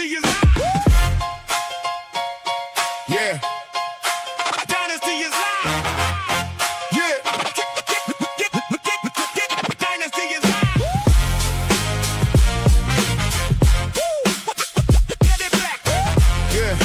Dynasty is yeah. Dynasty is live. Yeah. Dynasty is live. Get it back. Yeah.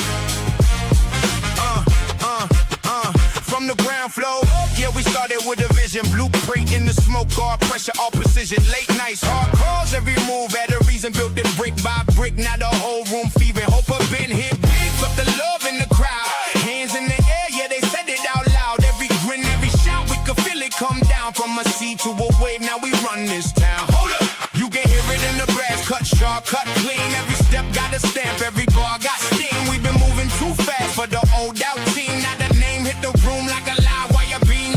From the ground floor, yeah, we started with a vision. Blueprint in the smoke, guard pressure, all precision. Late nights, hard calls, every move had a reason. Built it brick by brick, now the whole room fever. Hope I've been hit big, felt the love in the crowd. Hands in the air, yeah, they said it out loud. Every grin, every shout, we could feel it come down. From a sea to a wave, now we run this town. Hold up, you can hear it in the brass. Cut sharp, cut clean. Every step got a stamp, every bar got steam. We've been moving too fast for the old out team. Now the name hit the room like a live wire beam.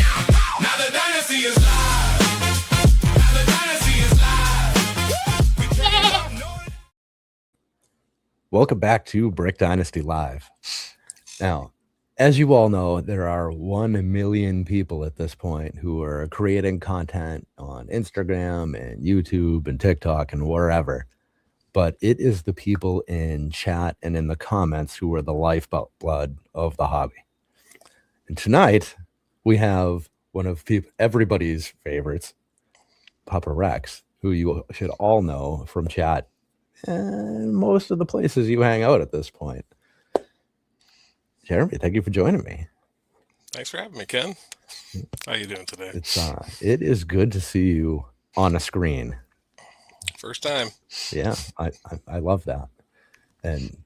Now the dynasty is live. Now the dynasty is live. We turn it up, know it. Welcome back to Brick Dynasty Live. Now, as you all know, there are 1 million people at this point who are creating content on Instagram and YouTube and TikTok and wherever. But it is the people in chat and in the comments who are the lifeblood of the hobby. And tonight, we have one of everybody's favorites, PapaRex, who you should all know from chat and most of the places you hang out at this point. Jeremy, thank you for joining me. Thanks for having me, Ken. How you doing today? It is good to see you on a screen. First time. Yeah, I love that. And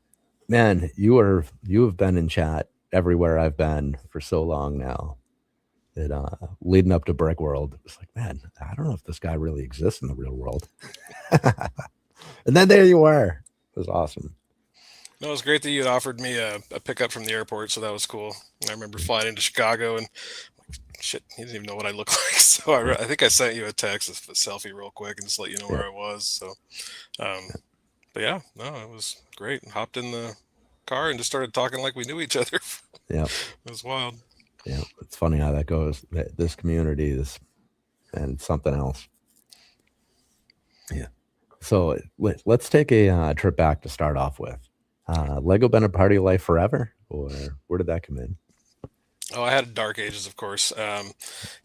man, you have been in chat everywhere I've been for so long now. That leading up to Brick World, it was like, man, I don't know if this guy really exists in the real world. And then there you are. It was awesome. No, it was great that you had offered me a pickup from the airport, so that was cool. And I remember flying into Chicago and shit, he didn't even know what I look like. So I think I sent you a text, a selfie real quick, and just let you know where I was. So, but yeah, no, it was great. Hopped in the car and just started talking like we knew each other. Yeah, it was wild. Yeah, it's funny how that goes. This community is, and something else. Yeah. So let's take a trip back to start off with. Lego been a part of your life forever, or where did that come in? Oh, I had dark ages, of course.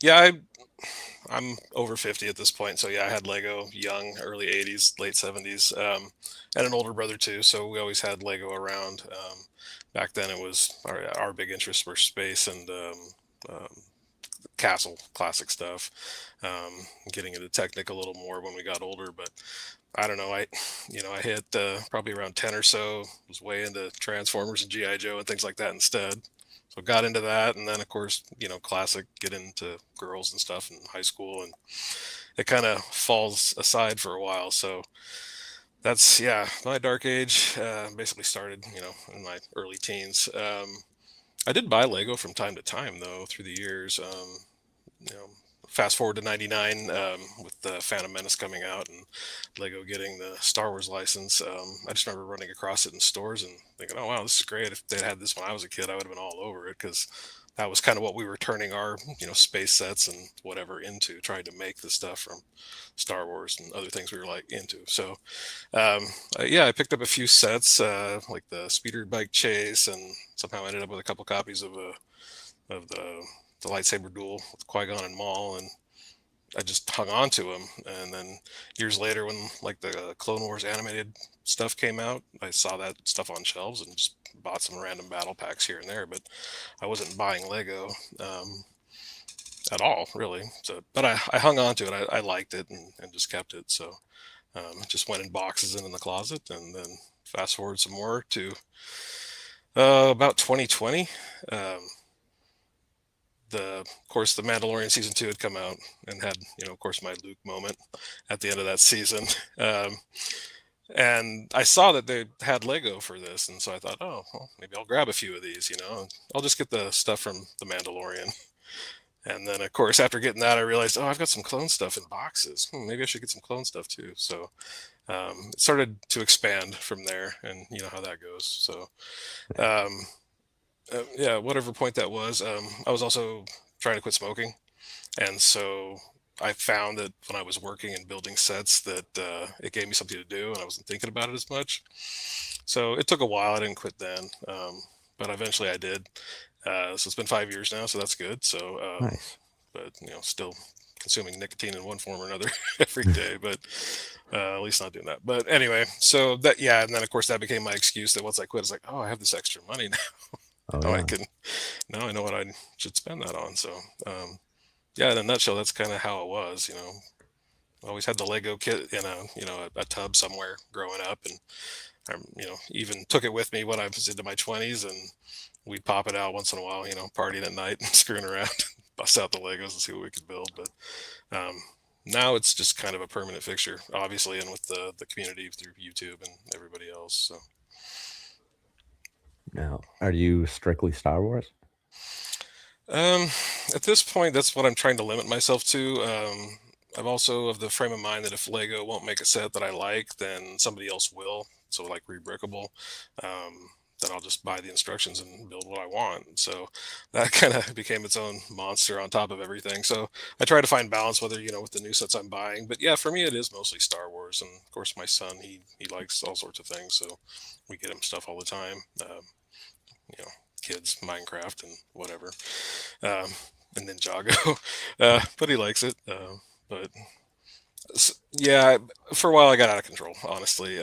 Yeah, I'm over 50 at this point, so yeah, I had Lego young, early 80s, late 70s, and an older brother too. So we always had Lego around. Back then, it was our big interests were space and castle classic stuff. Getting into Technic a little more when we got older, but I don't know. I hit probably around 10 or so. Was way into Transformers and GI Joe and things like that instead. So got into that, and then of course, classic, get into girls and stuff in high school, and it kind of falls aside for a while. So that's my dark age basically started in my early teens. I did buy Lego from time to time though through the years. Fast forward to 99 with the Phantom Menace coming out and Lego getting the Star Wars license. I just remember running across it in stores and thinking, oh wow, this is great. If they'd had this when I was a kid, I would have been all over it, because that was kind of what we were turning our space sets and whatever into, trying to make the stuff from Star Wars and other things we were like into. So I picked up a few sets like the speeder bike chase, and somehow ended up with a couple copies of the lightsaber duel with Qui-Gon and Maul, and I just hung on to them. And then years later, when like the Clone Wars animated stuff came out, I saw that stuff on shelves and just bought some random battle packs here and there, but I wasn't buying Lego at all, really. So, but I hung on to it. I liked it and just kept it. So it just went in boxes and in the closet. And then fast forward some more to about 2020. Of course, the Mandalorian season 2 had come out and had, of course, my Luke moment at the end of that season. And I saw that they had Lego for this. And so I thought, oh, well, maybe I'll grab a few of these, I'll just get the stuff from the Mandalorian. And then, of course, after getting that, I realized, I've got some clone stuff in boxes. Maybe I should get some clone stuff too. So it started to expand from there, and you know how that goes. So whatever point that was, I was also trying to quit smoking. And so I found that when I was working and building sets that it gave me something to do, and I wasn't thinking about it as much. So it took a while. I didn't quit then, but eventually I did. So it's been 5 years now, so that's good. So, Nice. but still consuming nicotine in one form or another every day, but at least not doing that. But anyway, so that, yeah, and then of course that became my excuse that once I quit, it's like, oh, I have this extra money now. Oh Now I yeah. can, now I know what I should spend that on. So, yeah, in a nutshell, that's kind of how it was. I always had the Lego kit in a tub somewhere growing up, and even took it with me when I was into my 20s, and we'd pop it out once in a while, partying at night and screwing around, bust out the Legos and see what we could build. But now it's just kind of a permanent fixture, obviously, and with the community through YouTube and everybody else. So, Now, are you strictly Star Wars? um, at this point, that's what I'm trying to limit myself to. I'm also of the frame of mind that if Lego won't make a set that I like, then somebody else will. So, like rebrickable. Then I'll just buy the instructions and build what I want. So that kind of became its own monster on top of everything. So I try to find balance, whether with the new sets I'm buying. But yeah, for me it is mostly Star Wars, and of course my son he likes all sorts of things, so we get him stuff all the time. You know, kids, Minecraft and whatever, and Ninjago. But he likes it. But yeah, for a while I got out of control, honestly.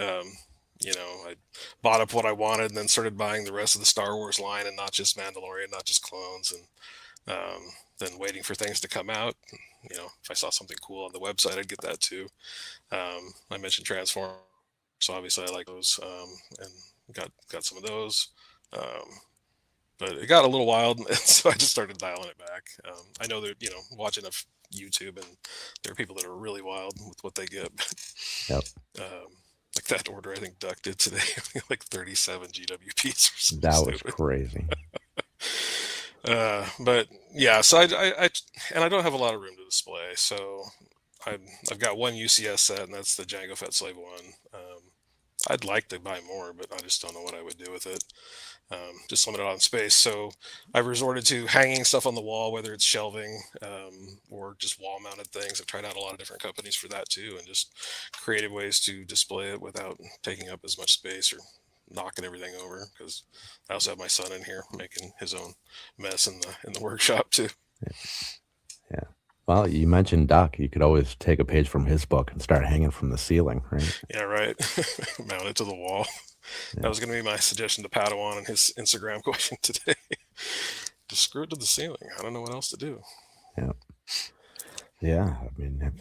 I bought up what I wanted and then started buying the rest of the Star Wars line, and not just Mandalorian, not just clones, and then waiting for things to come out. If I saw something cool on the website, I'd get that too. I mentioned Transformers, so obviously I like those, and got some of those. Um, but it got a little wild, and so I just started dialing it back. I know that watching enough YouTube, and there are people that are really wild with what they get. Yep. Like that order I think Duck did today, like 37 GWPs or something That was stupid. crazy. But yeah, so I don't have a lot of room to display, so I've got one UCS set, and that's the Jango Fett Slave one. I'd like to buy more, but I just don't know what I would do with it. Just limited on space. So I've resorted to hanging stuff on the wall, whether it's shelving, or just wall mounted things. I've tried out a lot of different companies for that too, and just creative ways to display it without taking up as much space or knocking everything over. Because I also have my son in here making his own mess in the workshop too. Yeah. Well, you mentioned Doc. You could always take a page from his book and start hanging from the ceiling, right? Yeah, right. Mount it to the wall. Yeah. That was going to be my suggestion to Padawan in his Instagram question today. Just screw it to the ceiling. I don't know what else to do. Yeah. Yeah. I mean,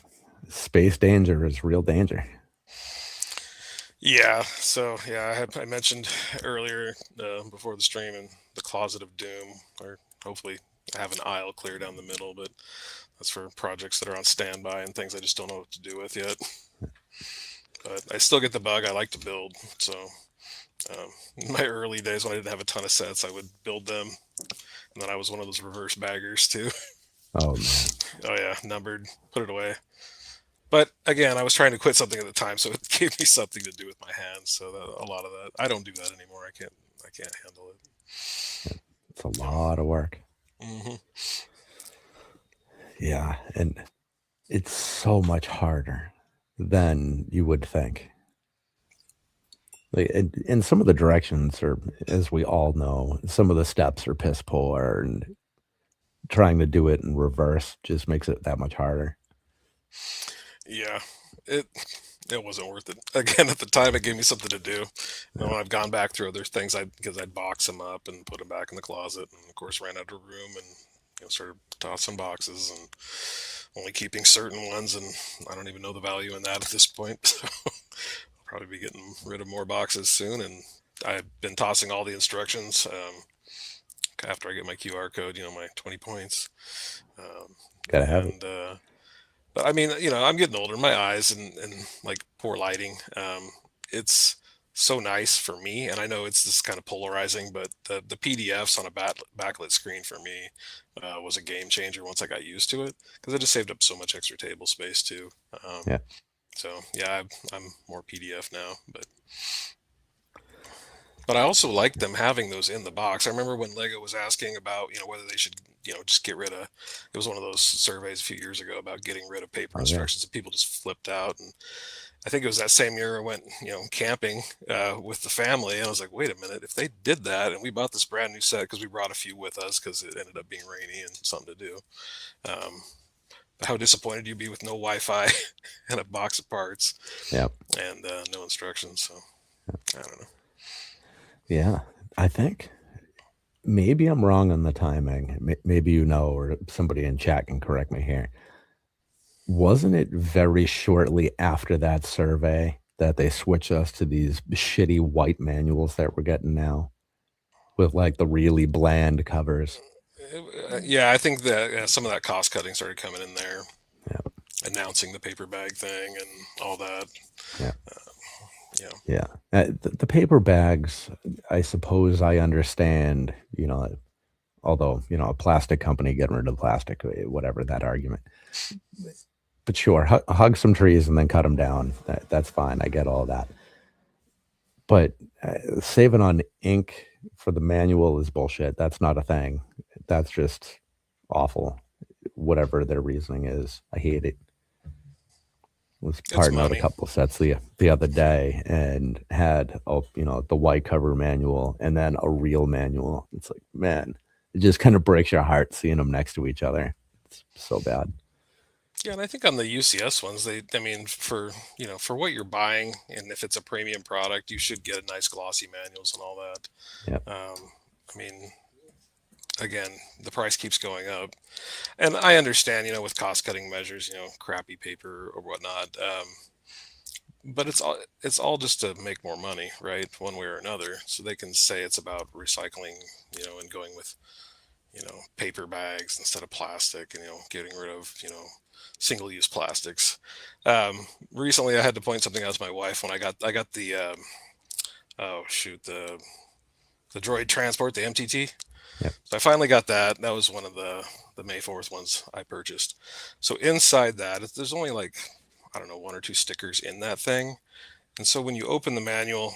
space danger is real danger. Yeah. So yeah, I mentioned earlier before the stream in the Closet of Doom, or hopefully I have an aisle clear down the middle, but that's for projects that are on standby and things I just don't know what to do with yet. But I still get the bug. I like to build. So in my early days when I didn't have a ton of sets, I would build them. And then I was one of those reverse baggers too. Oh man. Oh yeah, numbered, put it away. But again, I was trying to quit something at the time, so it gave me something to do with my hands. So a lot of that, I don't do that anymore. I can't handle it. It's a lot of work. Mm-hmm. Yeah, and it's so much harder than you would think. Like, and some of the directions are, as we all know, some of the steps are piss poor, and trying to do it in reverse just makes it that much harder. Yeah, it wasn't worth it. Again, at the time, it gave me something to do. And when I've gone back through other things, because I'd box them up and put them back in the closet, and of course ran out of room, and started tossing boxes and only keeping certain ones, and I don't even know the value in that at this point. So I'll probably be getting rid of more boxes soon, and I've been tossing all the instructions after I get my QR code, my 20 points. Gotta have it. But I mean, I'm getting older. My eyes and like poor lighting. It's so nice for me, and I know it's just kind of polarizing, but the PDFs on a backlit screen for me was a game changer once I got used to it, because it just saved up so much extra table space too. Yeah. So yeah, I'm more PDF now, but But I also like them having those in the box. I remember when Lego was asking about, whether they should, just get rid of. It was one of those surveys a few years ago about getting rid of paper Oh yeah. instructions, and people just flipped out. And I think it was that same year I went, camping with the family, and I was like, wait a minute, if they did that, and we bought this brand new set because we brought a few with us because it ended up being rainy and something to do. Um, but how disappointed you'd be with no Wi-Fi and a box of parts Yeah. and no instructions. So I don't know. Yeah. I think maybe I'm wrong on the timing. Maybe or somebody in chat can correct me here. Wasn't it very shortly after that survey that they switched us to these shitty white manuals that we're getting now with like the really bland covers? Yeah, I think that some of that cost cutting started coming in there, Yeah. announcing the paper bag thing and all that. Yeah. Yeah. Yeah. The paper bags, I suppose I understand, although, a plastic company getting rid of plastic, whatever that argument. But sure, hug some trees and then cut them down. That's fine. I get all that. But saving on ink for the manual is bullshit. That's not a thing. That's just awful. Whatever their reasoning is, I hate it. Was parting out a couple sets the other day and had the white cover manual and then a real manual. It's like, man, it just kind of breaks your heart seeing them next to each other. It's so bad. Yeah, and I think on the UCS ones, for what you're buying, and if it's a premium product, you should get a nice glossy manuals and all that. Yep. I mean, again, the price keeps going up, and I understand, with cost cutting measures, crappy paper or whatnot. But it's all just to make more money, right? One way or another, so they can say it's about recycling, and going with, paper bags instead of plastic, and getting rid of, single-use plastics. Recently, I had to point something out to my wife when I got the oh shoot the Droid Transport, the MTT. Yep. So I finally got that. That was one of the May 4th ones I purchased. So inside that, there's only like, I don't know, one or two stickers in that thing. And so when you open the manual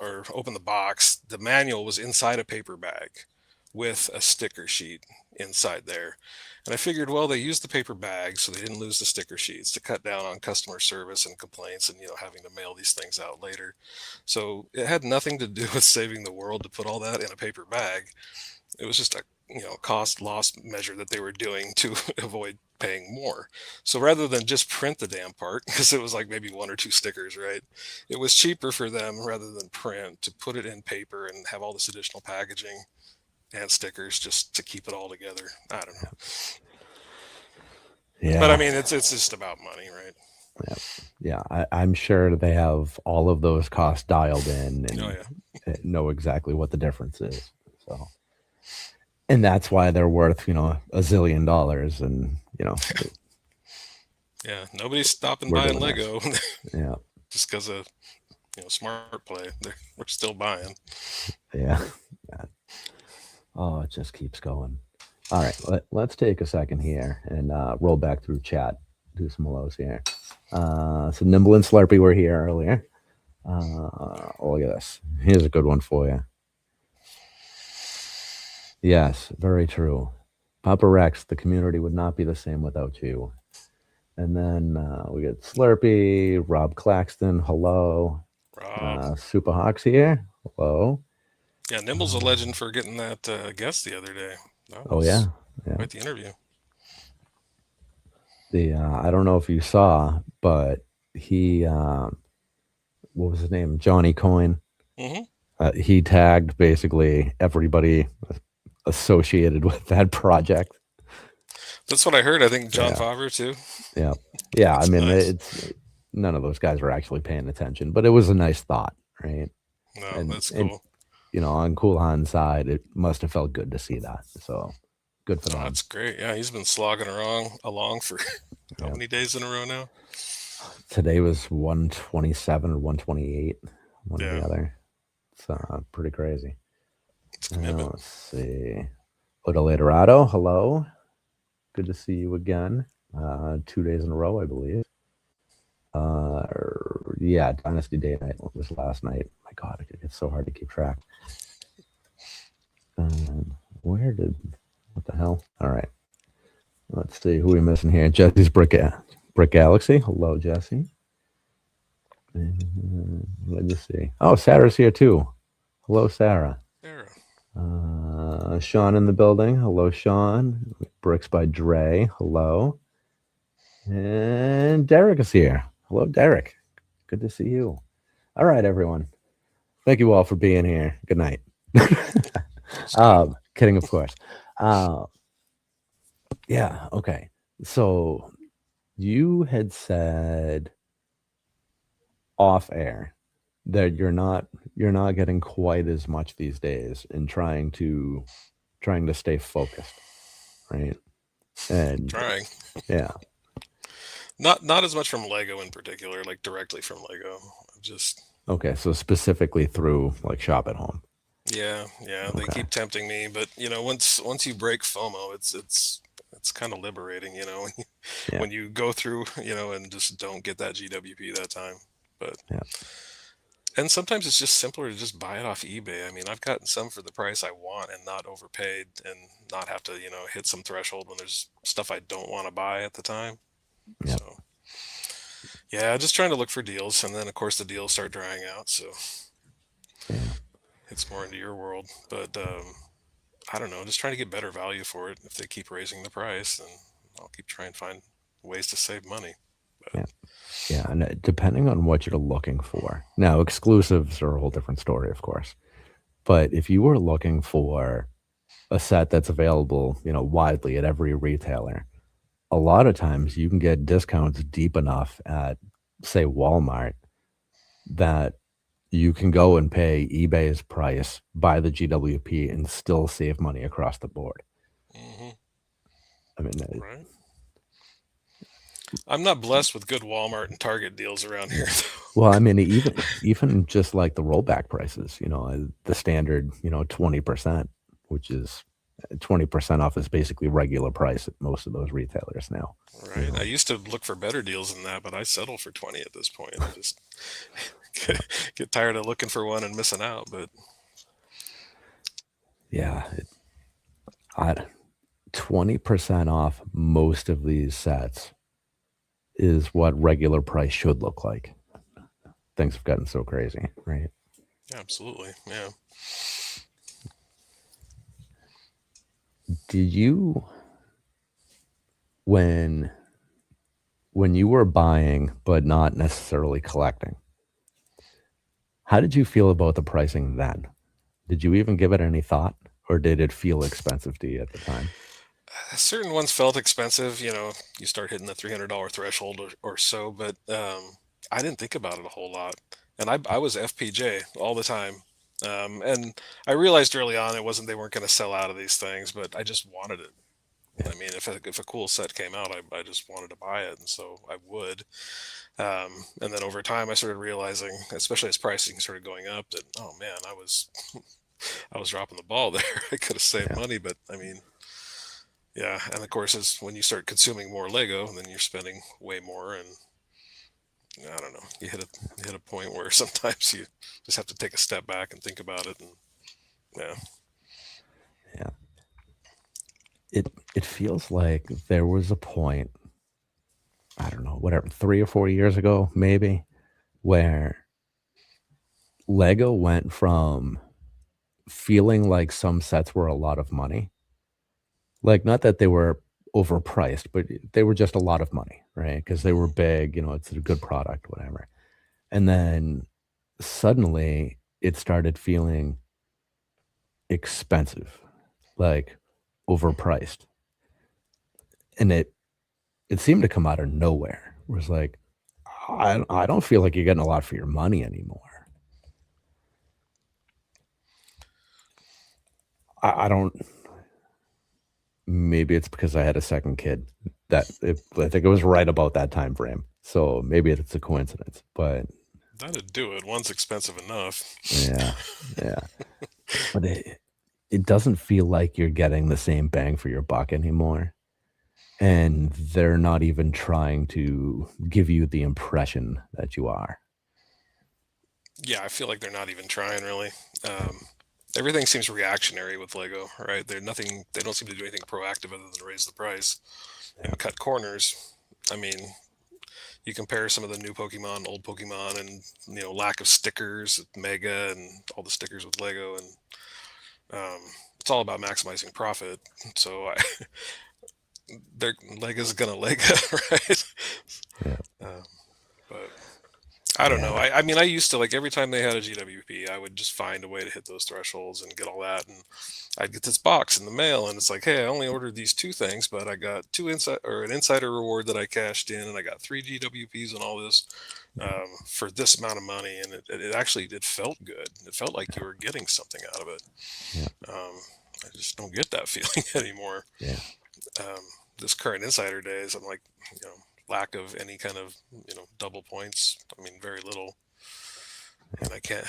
or open the box, the manual was inside a paper bag with a sticker sheet inside there. And I figured, well, they used the paper bag so they didn't lose the sticker sheets to cut down on customer service and complaints and, having to mail these things out later. So it had nothing to do with saving the world to put all that in a paper bag. It was just a, cost loss measure that they were doing to avoid paying more. So rather than just print the damn part, because it was like maybe one or two stickers, right? It was cheaper for them rather than print to put it in paper and have all this additional packaging and stickers just to keep it all together. I don't know. Yeah. But I mean, it's just about money, right? Yeah. I'm sure they have all of those costs dialed in and know exactly what the difference is. So, and that's why they're worth, $1 zillion and, yeah, nobody's stopping buying Lego. Yeah. Just because of, smart play. We're still buying. Yeah. Oh, it just keeps going. All right, let's take a second here and roll back through chat, do some hellos here. So Nimble and Slurpee were here earlier. Look at this. Here's a good one for you. Yes, very true. PapaRex, the community would not be the same without you. And then we got Slurpee, Rob Claxton, hello. Rob. Super Hawks here, hello. Yeah, Nimble's a legend for getting that guest the other day. Yeah. Quite the interview. I don't know if you saw, but he, what was his name? Johnny Coyne. Mm-hmm. He tagged basically everybody associated with that project. That's what I heard. I think John Favre too. Yeah. Yeah. I mean, nice. It's none of those guys were actually paying attention, but it was a nice thought, right? No, that's cool. And, on Cool Han's side, it must have felt good to see that. So good for them. That's great. Yeah, he's been slogging along for how many days in a row now? Today was 127 or 128, one or the other. It's pretty crazy. It's a commitment. Let's see. Odolatorado, hello. Good to see you again. 2 days in a row, I believe. Dynasty Day Night was last night. My God, I could get It's so hard to keep track. What the hell? All right. Let's see who we missing here. Jesse's Brick Galaxy. Hello, Jesse. Let's just see. Oh, Sarah's here too. Hello, Sarah. Sarah. Sean in the building. Hello, Sean. Bricks by Dre. Hello. And Derek is here. Hello, Derek. Good to see you. All right, everyone. Thank you all for being here. Good night. Kidding, of course. Yeah. Okay. So you had said off air that you're not getting quite as much these days in trying to stay focused, right? And Trying. yeah. Not as much from Lego in particular, like directly from Lego. Just okay. So specifically through like Shop at Home. Yeah. They keep tempting me, but once you break FOMO, it's kind of liberating, when you go through, and just don't get that GWP that time. But and sometimes it's just simpler to just buy it off eBay. I mean, I've gotten some for the price I want and not overpaid and not have to, hit some threshold when there's stuff I don't want to buy at the time. Yep. So yeah, just trying to look for deals, and then of course the deals start drying out, so it's more into your world. But I don't know, just trying to get better value for it. If they keep raising the price, then I'll keep trying to find ways to save money. But Yeah, and depending on what you're looking for. Now, exclusives are a whole different story, of course. But if you were looking for a set that's available, widely at every retailer, a lot of times you can get discounts deep enough at, say, Walmart, that you can go and pay eBay's price, buy the GWP, and still save money across the board. I mean, right. I'm not blessed with good Walmart and Target deals around here. Well, I mean, even just like the rollback prices, the standard, 20%, which is 20% off is basically regular price at most of those retailers now. Right. I used to look for better deals than that, but I settle for 20 at this point. I just get tired of looking for one and missing out. But yeah, 20% off most of these sets is what regular price should look like. Things have gotten so crazy, right? Absolutely, yeah. Did you, when you were buying but not necessarily collecting, how did you feel about the pricing then? Did you even give it any thought, or did it feel expensive to you at the time? Certain ones felt expensive. You start hitting the $300 threshold or so, but I didn't think about it a whole lot. And I was FPJ all the time. And I realized early on they weren't going to sell out of these things, but I just wanted it. I mean, if a cool set came out, I just wanted to buy it, and so I would. And then over time, I started realizing, especially as pricing started going up, that oh man, I was dropping the ball there. I could have saved money, but I mean, yeah. And of course, as when you start consuming more Lego, then you're spending way more, and I don't know. You hit a point where sometimes you just have to take a step back and think about it, and yeah. It feels like there was a point, I don't know, whatever, 3 or 4 years ago, maybe, where Lego went from feeling like some sets were a lot of money. Like, not that they were overpriced, but they were just a lot of money, right? Because they were big, it's a good product, whatever. And then suddenly it started feeling expensive, like overpriced. And it seemed to come out of nowhere. It was like, I don't feel like you're getting a lot for your money anymore. I don't. Maybe it's because I had a second kid. I think it was right about that time frame. So maybe it's a coincidence, but that'd do it. One's expensive enough. Yeah. But it doesn't feel like you're getting the same bang for your buck anymore. And they're not even trying to give you the impression that you are. Yeah, I feel like they're not even trying really. Everything seems reactionary with Lego, right? They're nothing. They don't seem to do anything proactive other than raise the price Yeah. and cut corners. I mean, you compare some of the new Pokemon, old Pokemon, and lack of stickers, Mega, and all the stickers with Lego, and it's all about maximizing profit. So they're Lego's gonna Lego, right? Yeah. Um, but I don't know. Yeah. I mean, I used to like every time they had a GWP, I would just find a way to hit those thresholds and get all that. And I'd get this box in the mail, and it's like, hey, I only ordered these two things, but I got an insider reward that I cashed in, and I got three GWPs and all this for this amount of money. And it actually it felt good. It felt like you were getting something out of it. Yeah. I just don't get that feeling anymore. Yeah. Um, this current insider days, I'm like, lack of any kind of double points. I mean, very little. And I can't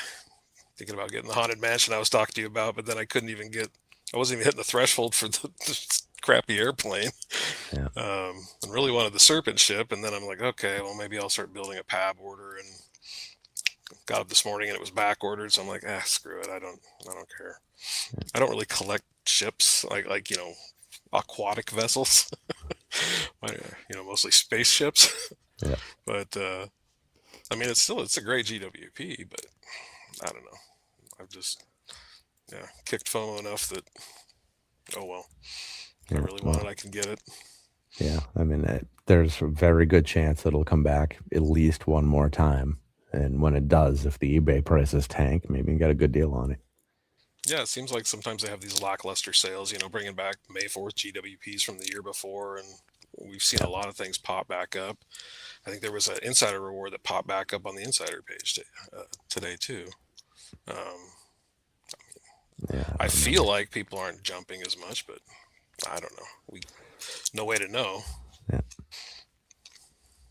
thinking about getting the haunted mansion I was talking to you about, but then I couldn't even get. I wasn't even hitting the threshold for the crappy airplane. Yeah. And really wanted the serpent ship, and then I'm like, okay, well maybe I'll start building a PAB order. And got up this morning and it was back ordered, so I'm like, screw it. I don't care. I don't really collect ships like aquatic vessels. Mostly spaceships. Yeah. But I mean, it's a great GWP, but I don't know. I've just kicked FOMO enough that oh well. If I really want it, I can get it. Yeah, I mean, there's a very good chance it'll come back at least one more time, and when it does, if the eBay prices tank, maybe you can get a good deal on it. Yeah, it seems like sometimes they have these lackluster sales, bringing back May 4th GWPs from the year before, and we've seen a lot of things pop back up. I think there was an insider reward that popped back up on the insider page today too. Yeah, I feel like people aren't jumping as much, but I don't know. No way to know.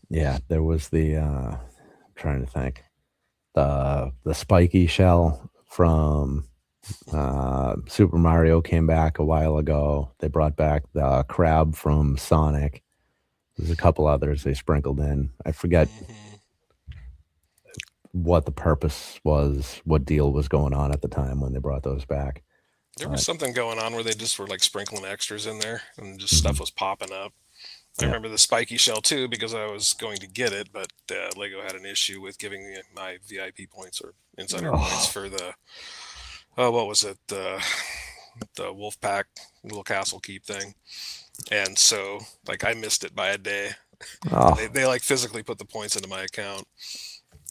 Yeah, there was the trying to think, the spiky shell from Super Mario came back a while ago. They brought back the crab from Sonic. There's a couple others they sprinkled in. I forget what the purpose was, what deal was going on at the time when they brought those back. There was something going on where they just were like sprinkling extras in there, and just stuff was popping up. I remember the spiky shell too, because I was going to get it, but Lego had an issue with giving me my VIP points or insider points for the what was it, the Wolfpack little castle keep thing. And so like I missed it by a day. They like physically put the points into my account.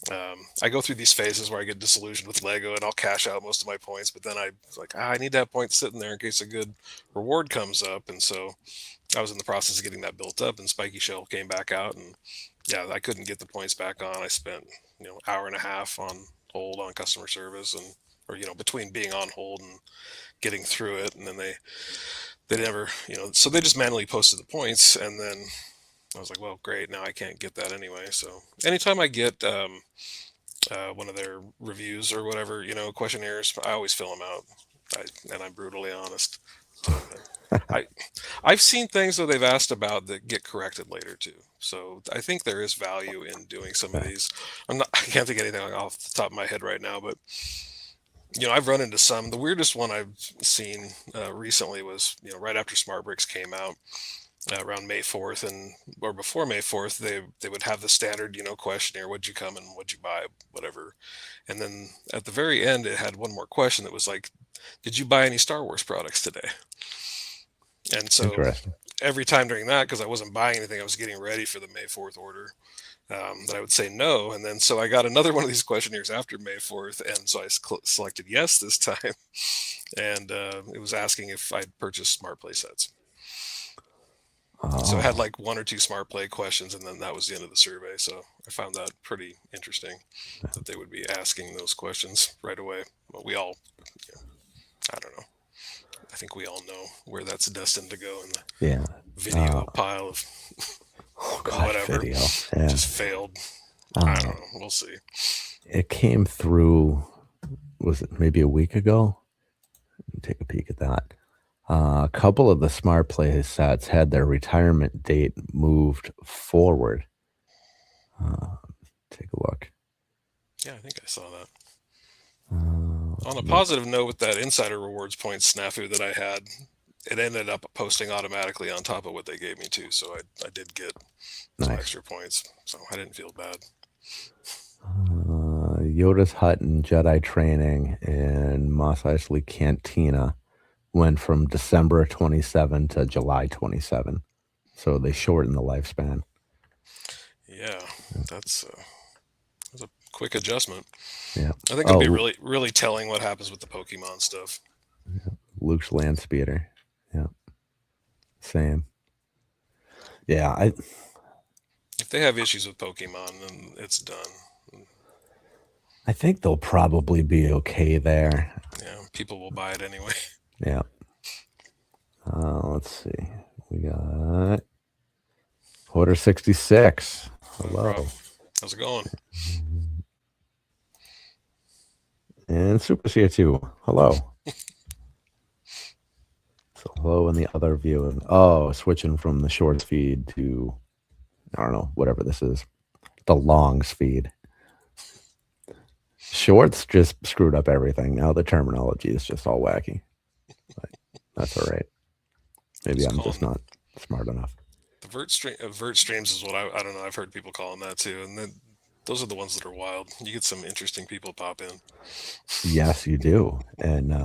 I go through these phases where I get disillusioned with Lego and I'll cash out most of my points, but then I like, I need that point sitting there in case a good reward comes up. And so I was in the process of getting that built up, and Spiky Shell came back out, and I couldn't get the points back on. I spent hour and a half on hold on customer service, and or between being on hold and getting through it, and then they never so they just manually posted the points, and then I was like, well, great, now I can't get that anyway. So anytime I get one of their reviews or whatever, questionnaires, I always fill them out, and I'm brutally honest. I've seen things that they've asked about that get corrected later too. So I think there is value in doing some of these. I can't think of anything off the top of my head right now, but I've run into some. The weirdest one I've seen recently was right after Smart Bricks came out. Around May 4th or before May 4th, they would have the standard, questionnaire, what'd you come and what'd you buy, whatever. And then at the very end, it had one more question that was like, did you buy any Star Wars products today? And so every time during that, because I wasn't buying anything, I was getting ready for the May 4th order, that I would say no. And then so I got another one of these questionnaires after May 4th. And so I selected yes this time. And it was asking if I'd purchased Smart Play sets. So I had like one or two Smart Play questions, and then that was the end of the survey. So I found that pretty interesting that they would be asking those questions right away. But we all, I don't know. I think we all know where that's destined to go in the video pile of whatever. Video. Just failed. I don't know. We'll see. It came through, was it maybe a week ago? Let me take a peek at that. A couple of the Smart Play sets had their retirement date moved forward. Take a look. Yeah, I think I saw that. On a No, positive note, with that insider rewards points snafu that I had, it ended up posting automatically on top of what they gave me too. So I did get some nice. extra points. So I didn't feel bad. Yoda's Hut and Jedi Training in Mos Eisley Cantina went from December 27 to July 27. So they shortened the lifespan. Yeah, that's a quick adjustment. Yeah. I think it'll be Oh, really, really telling what happens with the Pokemon stuff. Luke's land speeder. Yeah. Same. Yeah. If they have issues with Pokemon, then it's done. I think they'll probably be okay there. Yeah, people will buy it anyway. Yeah. Let's see. We got Quarter 66. No Hello. problem. How's it going? And Super CO2. Hello. So hello in the other view. Oh, switching from the shorts feed to, I don't know, whatever this is. The longs feed. Shorts just screwed up everything. Now the terminology is just all wacky. But that's all right. Maybe I'm just not smart enough. The vert streams is what I don't know. I've heard people calling that too, and then those are the ones that are wild. You get some interesting people pop in. Yes, you do. And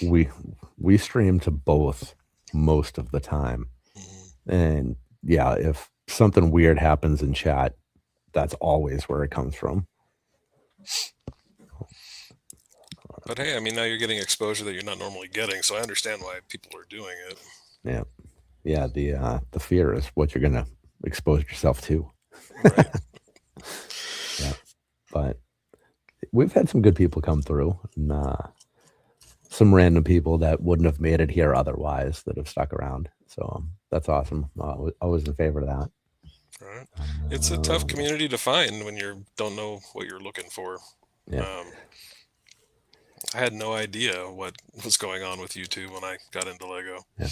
we stream to both most of the time. And yeah, if something weird happens in chat, that's always where it comes from. But hey, I mean, now you're getting exposure that you're not normally getting, so I understand why people are doing it. Yeah. Yeah, the fear is what you're gonna expose yourself to. Right. Yeah. But we've had some good people come through, and some random people that wouldn't have made it here otherwise that have stuck around. So that's awesome. Always in favor of that. Right. It's a tough community to find when you don't know what you're looking for. Yeah. I had no idea what was going on with YouTube when I got into Lego. Yeah.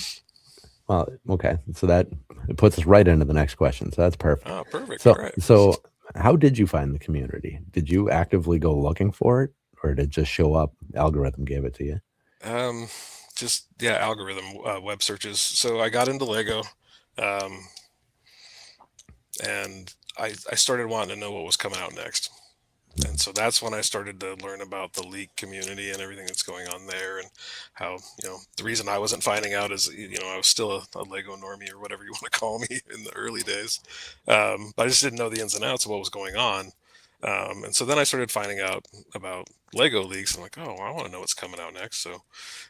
Well, okay. So that it puts us right into the next question. So that's perfect. Oh, perfect. So, All right. so how did you find the community? Did you actively go looking for it, or did it just show up? Algorithm gave it to you? Just algorithm web searches. So I got into Lego, and I started wanting to know what was coming out next. And so that's when I started to learn about the leak community and everything that's going on there, and how, the reason I wasn't finding out is, I was still a Lego normie or whatever you want to call me in the early days. But I just didn't know the ins and outs of what was going on. And so then I started finding out about Lego leaks. I'm like, oh, I want to know what's coming out next. So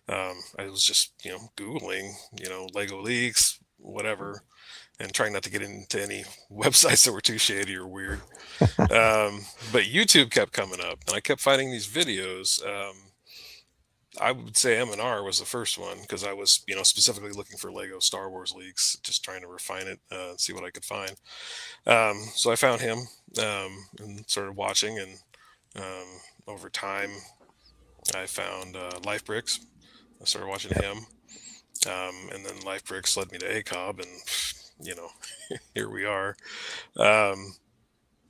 I was just, Googling, Lego leaks, whatever, and trying not to get into any websites that were too shady or weird. But YouTube kept coming up, and I kept finding these videos. I would say M&R was the first one, because I was, specifically looking for Lego Star Wars leaks, just trying to refine it, see what I could find. So I found him, and started watching, and over time, I found Life Bricks. I started watching him, and then Life Bricks led me to ACOB, and here we are.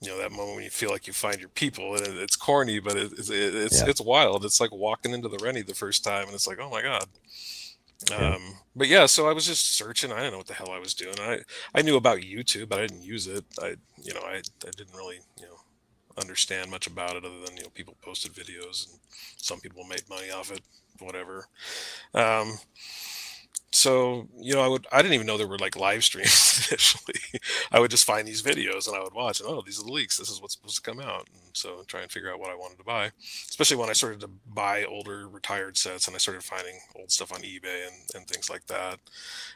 That moment when you feel like you find your people, and it's corny, but it's wild. It's like walking into the Rennie the first time, and it's like, oh my God. But yeah, so I was just searching. I didn't know what the hell I was doing. I knew about YouTube, but I didn't use it. I didn't really, understand much about it, other than, people posted videos and some people made money off it, whatever. So, I didn't even know there were like live streams initially. I would just find these videos and I would watch, and oh, these are the leaks. This is what's supposed to come out. And so try and figure out what I wanted to buy, especially when I started to buy older retired sets, and I started finding old stuff on eBay and things like that,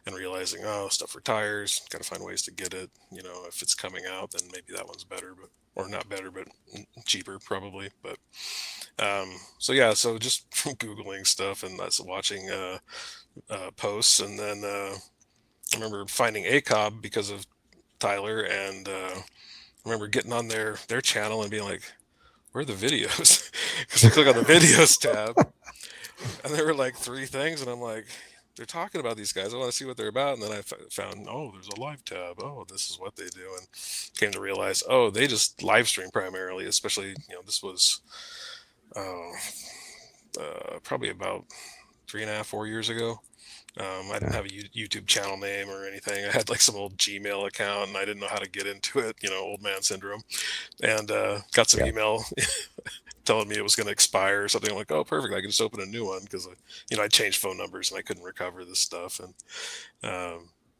and realizing, oh, stuff retires, got to find ways to get it. If it's coming out, then maybe that one's better, or not better, but cheaper probably. But so just from Googling stuff, and that's watching posts, and then I remember finding ACOB because of Tyler, and I remember getting on their channel and being like, where are the videos? Because I click on the videos tab, and there were like 3 things, and I'm like, they're talking about these guys. I want to see what they're about. And then I found, oh, there's a live tab. Oh, this is what they do. And came to realize, oh, they just live stream primarily, especially, this was uh, probably about 3.5, 4 years ago. I didn't Yeah. have a YouTube channel name or anything. I had like some old Gmail account and I didn't know how to get into it, old man syndrome. And got some Yeah. email telling me it was going to expire or something. I'm like, oh, perfect. I can just open a new one because, I changed phone numbers and I couldn't recover this stuff. And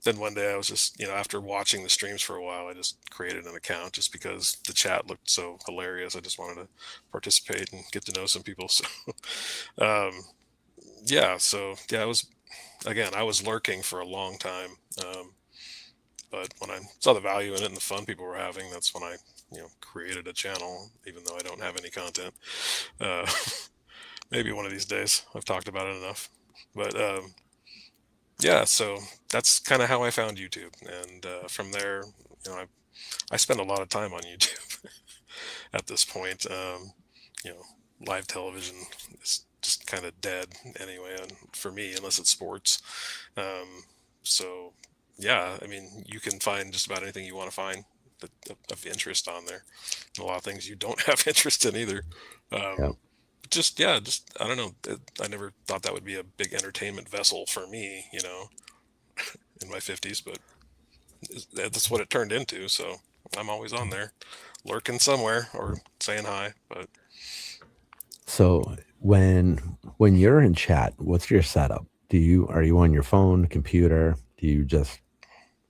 then one day I was just, after watching the streams for a while, I just created an account just because the chat looked so hilarious. I just wanted to participate and get to know some people. So, it was, again, I was lurking for a long time. But when I saw the value in it and the fun people were having, that's when I, created a channel, even though I don't have any content. Uh, maybe one of these days. I've talked about it enough. But so that's kind of how I found YouTube. And from there, I spend a lot of time on YouTube at this point. You know, Live television is just kind of dead anyway, and for me, unless it's sports. So yeah, I mean, you can find just about anything you want to find of interest on there. A lot of things you don't have interest in either. Yeah. Just I don't know. I never thought that would be a big entertainment vessel for me, in my 50s, but that's what it turned into. So I'm always on there, lurking somewhere or saying hi. But So when you're in chat, what's your setup? Are you on your phone, computer? Do you just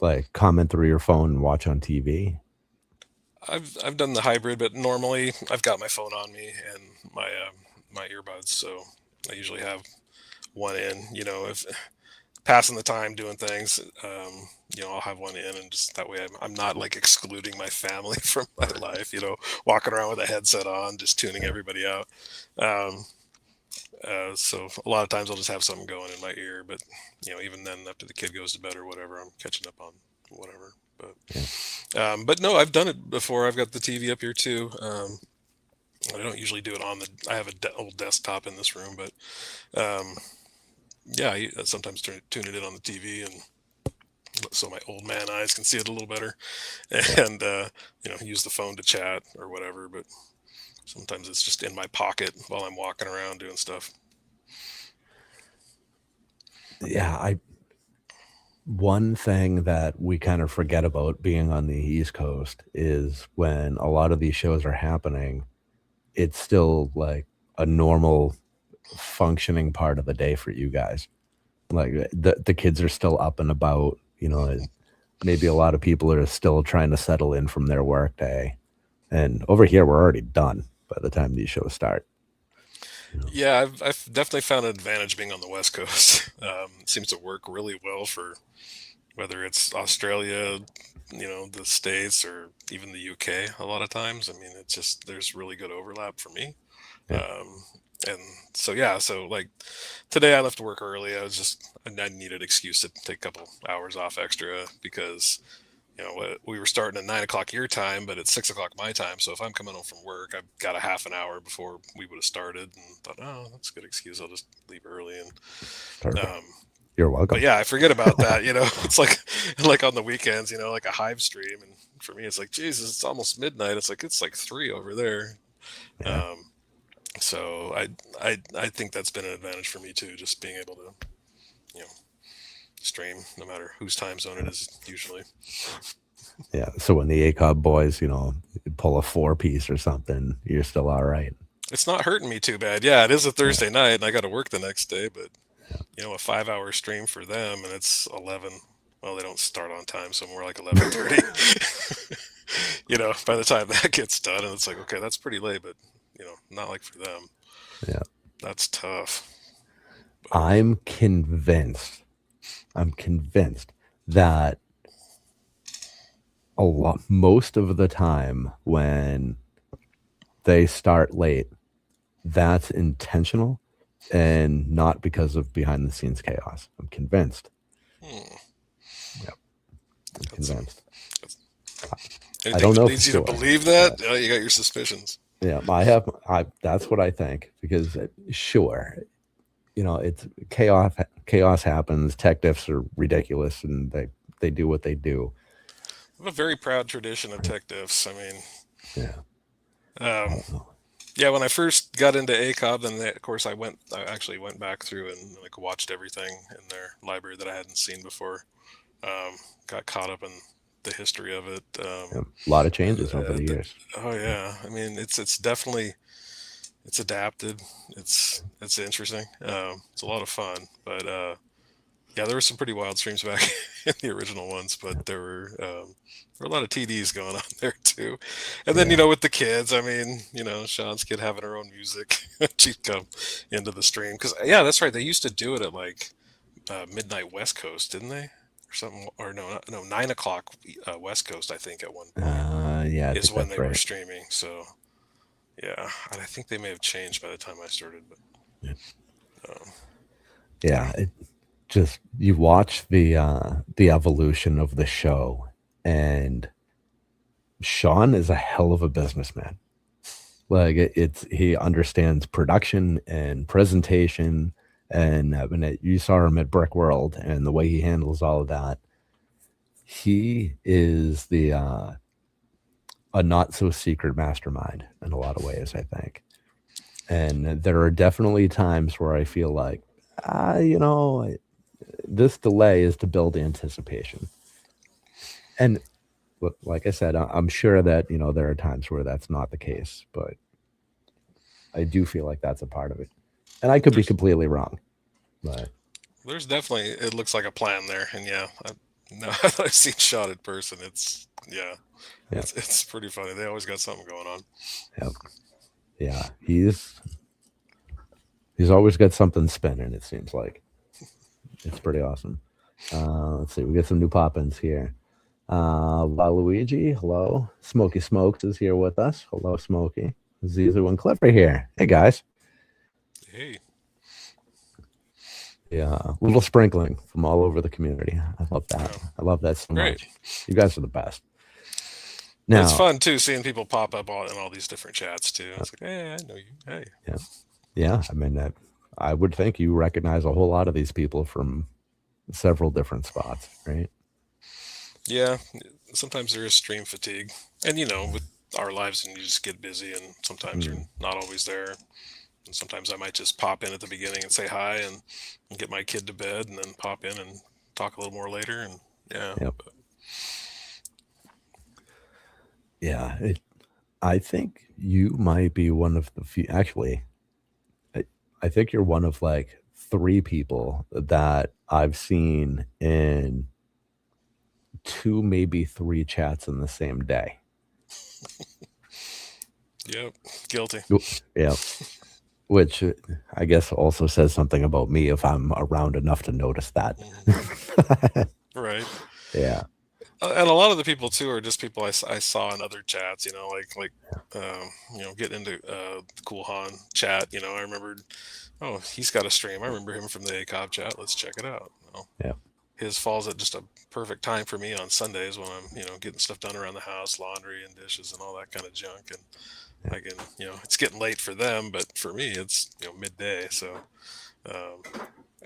like comment through your phone and watch on TV? I've done the hybrid, but normally I've got my phone on me and my earbuds, so I usually have one in. If passing the time doing things, I'll have one in, and just that way I'm not like excluding my family from my life. Walking around with a headset on, just tuning everybody out. Um, so a lot of times I'll just have something going in my ear, but even then, after the kid goes to bed or whatever, I'm catching up on whatever. But no, I've done it before. I've got the TV up here too. I don't usually do it on I have a old desktop in this room, but yeah, I sometimes tune it in on the TV, and so my old man eyes can see it a little better, and use the phone to chat or whatever. But sometimes it's just in my pocket while I'm walking around doing stuff. Yeah, one thing that we kind of forget about being on the East Coast is when a lot of these shows are happening, it's still like a normal functioning part of the day for you guys. Like the kids are still up and about, maybe a lot of people are still trying to settle in from their work day. And over here, we're already done by the time these shows start. Yeah, I've definitely found an advantage being on the West Coast. It seems to work really well for whether it's Australia, the States, or even the UK. A lot of times, I mean, it's just there's really good overlap for me. Yeah. And so like today I left work early. I needed an excuse to take a couple hours off extra because we were starting at 9 o'clock your time, but it's 6 o'clock my time. So if I'm coming home from work, I've got a half an hour before we would have started, and thought, oh, that's a good excuse. I'll just leave early. And Perfect. You're welcome. but yeah, I forget about that. It's like on the weekends, like a Hive stream, and for me, it's like, Jesus, it's almost midnight. It's like 3 over there. Yeah. So I think that's been an advantage for me too, just being able to, stream no matter whose time zone it is usually. Yeah. So when the ACOB boys, pull a 4-piece or something, you're still all right. It's not hurting me too bad. Yeah, it is a Thursday night and I got to work the next day, but a 5-hour stream for them, and it's 11. Well, they don't start on time, so more like 11:30. By the time that gets done, and it's like, okay, that's pretty late, but not like for them. Yeah. That's tough. I'm convinced that most of the time when they start late, that's intentional and not because of behind the scenes chaos. I'm convinced. Yep. I'm convinced. Anything don't know that for leads you sure, to believe that? You got your suspicions. Yeah, that's what I think, because sure, it's chaos happens. Tech diffs are ridiculous, and they do what they do. I have a very proud tradition of tech diffs. I mean, Yeah. um, Oh, yeah, when I first got into ACOB, then of course I actually went back through and like watched everything in their library that I hadn't seen before. Got caught up in the history of it. yeah. A lot of changes over the years. Oh yeah, I mean it's definitely it's adapted. It's interesting. It's a lot of fun, but yeah, there were some pretty wild streams back in the original ones, but there were a lot of TDs going on there too. And then Yeah. with the kids, I mean, Sean's kid having her own music, she'd come into the stream because yeah, that's right. They used to do it at like midnight West Coast, didn't they? Or something, or no, 9 o'clock West Coast. I think at one point Yeah, I is think when that's they were right. streaming. So yeah, and I think they may have changed by the time I started, but Yeah. um, Yeah, it just you watch the evolution of the show, and Sean is a hell of a businessman. Like he understands production and presentation, and you saw him at Brick World and the way he handles all of that. He is a not so secret mastermind in a lot of ways, I think. And there are definitely times where I feel like, this delay is to build anticipation. And like I said, I'm sure that, there are times where that's not the case, but I do feel like that's a part of it. And I could be there's completely wrong, but there's definitely it looks like a plan there, and yeah, now that I've seen Sean in person, it's yeah, yeah, it's pretty funny. They always got something going on. yeah, yeah. He's always got something spinning, it seems like. It's pretty awesome. Let's see, we get some new pop-ins here. Waluigi, hello. Smoky Smokes is here with us. Hello, Smoky. Zizu and Clipper here. Hey, guys. Hey, Yeah, little sprinkling from all over the community. I love that. oh, I love that so great. much. You guys are the best. It's Now, fun too seeing people pop up in all these different chats too. It's like, hey, I know you. Hey, yeah, yeah. I mean, I would think you recognize a whole lot of these people from several different spots, right? yeah. Sometimes there is stream fatigue, and with our lives, and you just get busy, and sometimes you're Mm, not always there. And sometimes I might just pop in at the beginning and say hi and get my kid to bed, and then pop in and talk a little more later. And yeah, yep. Yeah. I think you might be one of the few. Actually, I think you're one of like three people that I've seen in two, maybe three chats in the same day. yep, guilty. Yeah. Which I guess also says something about me if I'm around enough to notice that. Mhm. Right. Yeah. And a lot of the people too are just people I saw in other chats. Like getting into the Cool Han chat. I remembered, oh, he's got a stream. I remember him from the ACOB chat. Let's check it out. Yeah. His falls at just a perfect time for me on Sundays when I'm getting stuff done around the house, laundry and dishes and all that kind of junk. And Yeah. I can it's getting late for them, but for me it's midday. So um,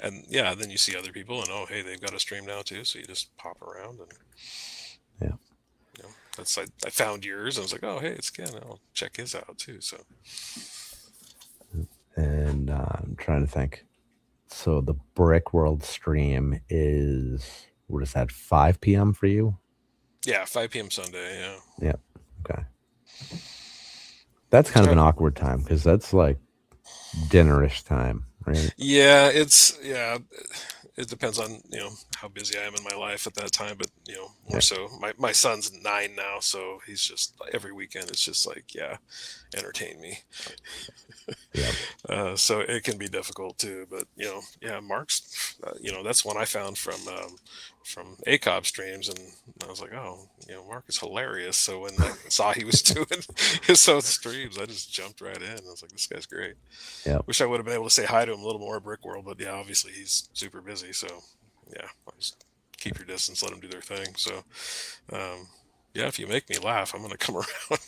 and yeah, then you see other people and oh hey, they've got a stream now too. So you just pop around and Yeah. that's I found yours. And I was like, oh hey, it's Ken. I'll check his out too. So And I'm trying to think. So the Brick World stream is, what is that, 5 p.m. for you? yeah, 5 p.m. Sunday. Yeah. Yep. Okay. That's kind of So an awkward time because that's like dinnerish time, right? yeah, it depends on how busy I am in my life at that time, but Yeah. more so my son's 9 now, so he's just every weekend it's just like yeah, entertain me. Yep. So it can be difficult too, but yeah, Mark's that's one I found from ACOB streams, and I was like, oh, Mark is hilarious. So when I saw he was doing his own streams, I just jumped right in. I was like, this guy's great. Yep. Wish I would have been able to say hi to him a little more at Brick World, but yeah, obviously he's super busy. So yeah, I'll just keep your distance, let them do their thing. So yeah, if you make me laugh, I'm gonna come around.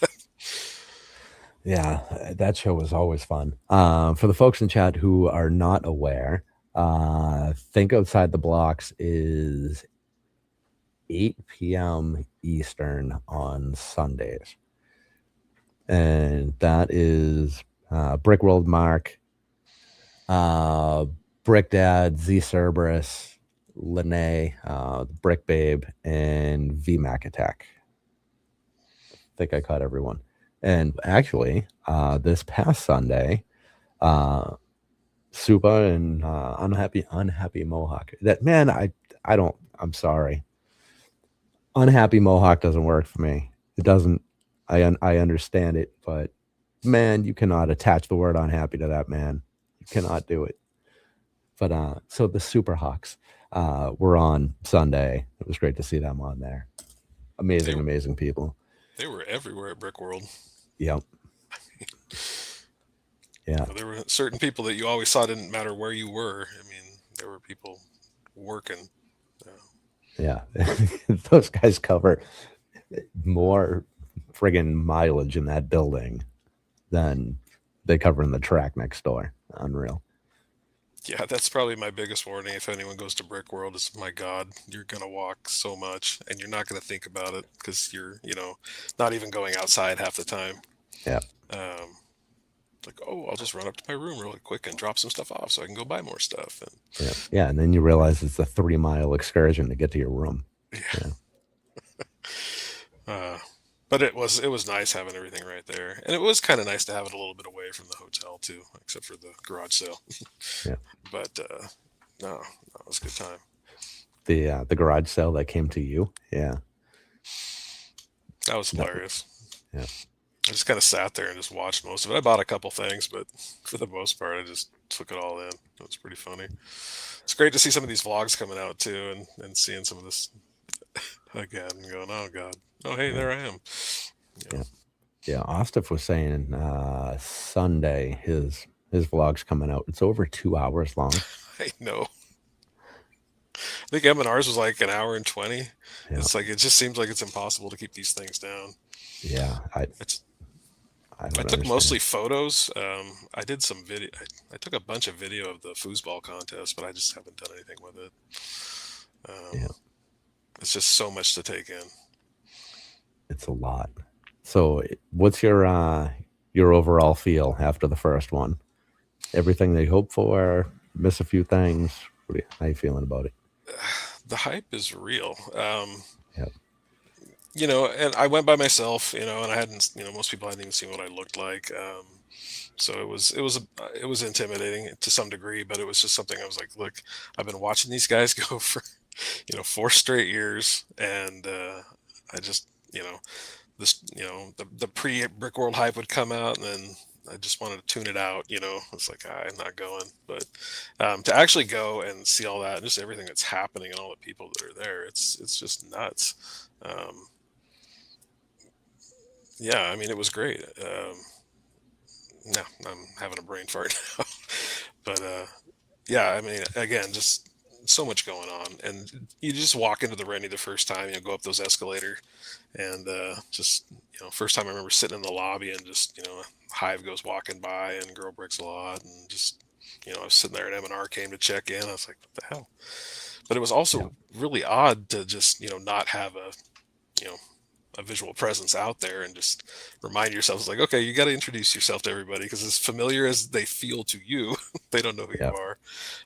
Yeah, that show was always fun. For the folks in chat who are not aware, Think Outside the Blocks is 8 p.m. Eastern on Sundays. And that is Brick World Mark, Brick Dad, Z Cerberus, Lene, Brick Babe, and VMAC Attack. I think I caught everyone. And actually, this past Sunday, Suba and Unhappy Mohawk. That man, I'm sorry. Unhappy Mohawk doesn't work for me. It doesn't. I understand it, but man, you cannot attach the word unhappy to that man. You cannot do it. But so the Superhawks were on Sunday. It was great to see them on there. Amazing people. They were everywhere at Brick World. Yep. Yeah. There were certain people that you always saw didn't matter where you were. I mean, there were people working. Yeah. Those guys cover more friggin' mileage in that building than they cover in the track next door. Unreal. Yeah, that's probably my biggest warning if anyone goes to Brick World is, my God, you're going to walk so much and you're not going to think about it because you're, not even going outside half the time. Yeah. Like, oh, I'll just run up to my room really quick and drop some stuff off so I can go buy more stuff. And yeah, and then you realize it's a 3-mile excursion to get to your room. Yeah. But it was nice having everything right there, and it was kind of nice to have it a little bit away from the hotel too, except for the garage sale. Yeah. But no, it was a good time. The garage sale that came to you, yeah, that was hilarious. Yeah. I just kind of sat there and just watched most of it. I bought a couple things, but for the most part, I just took it all in. It was pretty funny. It's great to see some of these vlogs coming out too, and seeing some of this again, and going, oh God, oh hey, there I am. Yeah. Ostef was saying Sunday his vlog's coming out. It's over 2 hours long. I know. I think M&R's was like 1 hour and 20. Yeah. It's like, it just seems like it's impossible to keep these things down. Yeah, I took mostly photos. I did some video. I took a bunch of video of the foosball contest, but I just haven't done anything with it. It's just so much to take in. It's a lot. So what's your overall feel after the first one? Everything they hoped for? Miss a few things? How you feeling about it? The hype is real. Yep. And I went by myself, and I hadn't, most people hadn't even seen what I looked like. So it was intimidating to some degree, but it was just something I was like, look, I've been watching these guys go for, 4 straight years. And, I just, this, the pre Brick World hype would come out, and then I just wanted to tune it out. It's like, I'm not going, but, to actually go and see all that, and just everything that's happening and all the people that are there, it's just nuts. Yeah, I mean, it was great. No, I'm having a brain fart now. But yeah, I mean, again, just so much going on. And you just walk into the Rennie the first time, go up those escalator, and just, first time I remember sitting in the lobby and just, Hive goes walking by and Girl Bricks a lot. And just, I was sitting there and M&R came to check in. I was like, what the hell? But it was also really odd to just, not have a visual presence out there and just remind yourself, like, okay, you got to introduce yourself to everybody, because as familiar as they feel to you, they don't know who you are.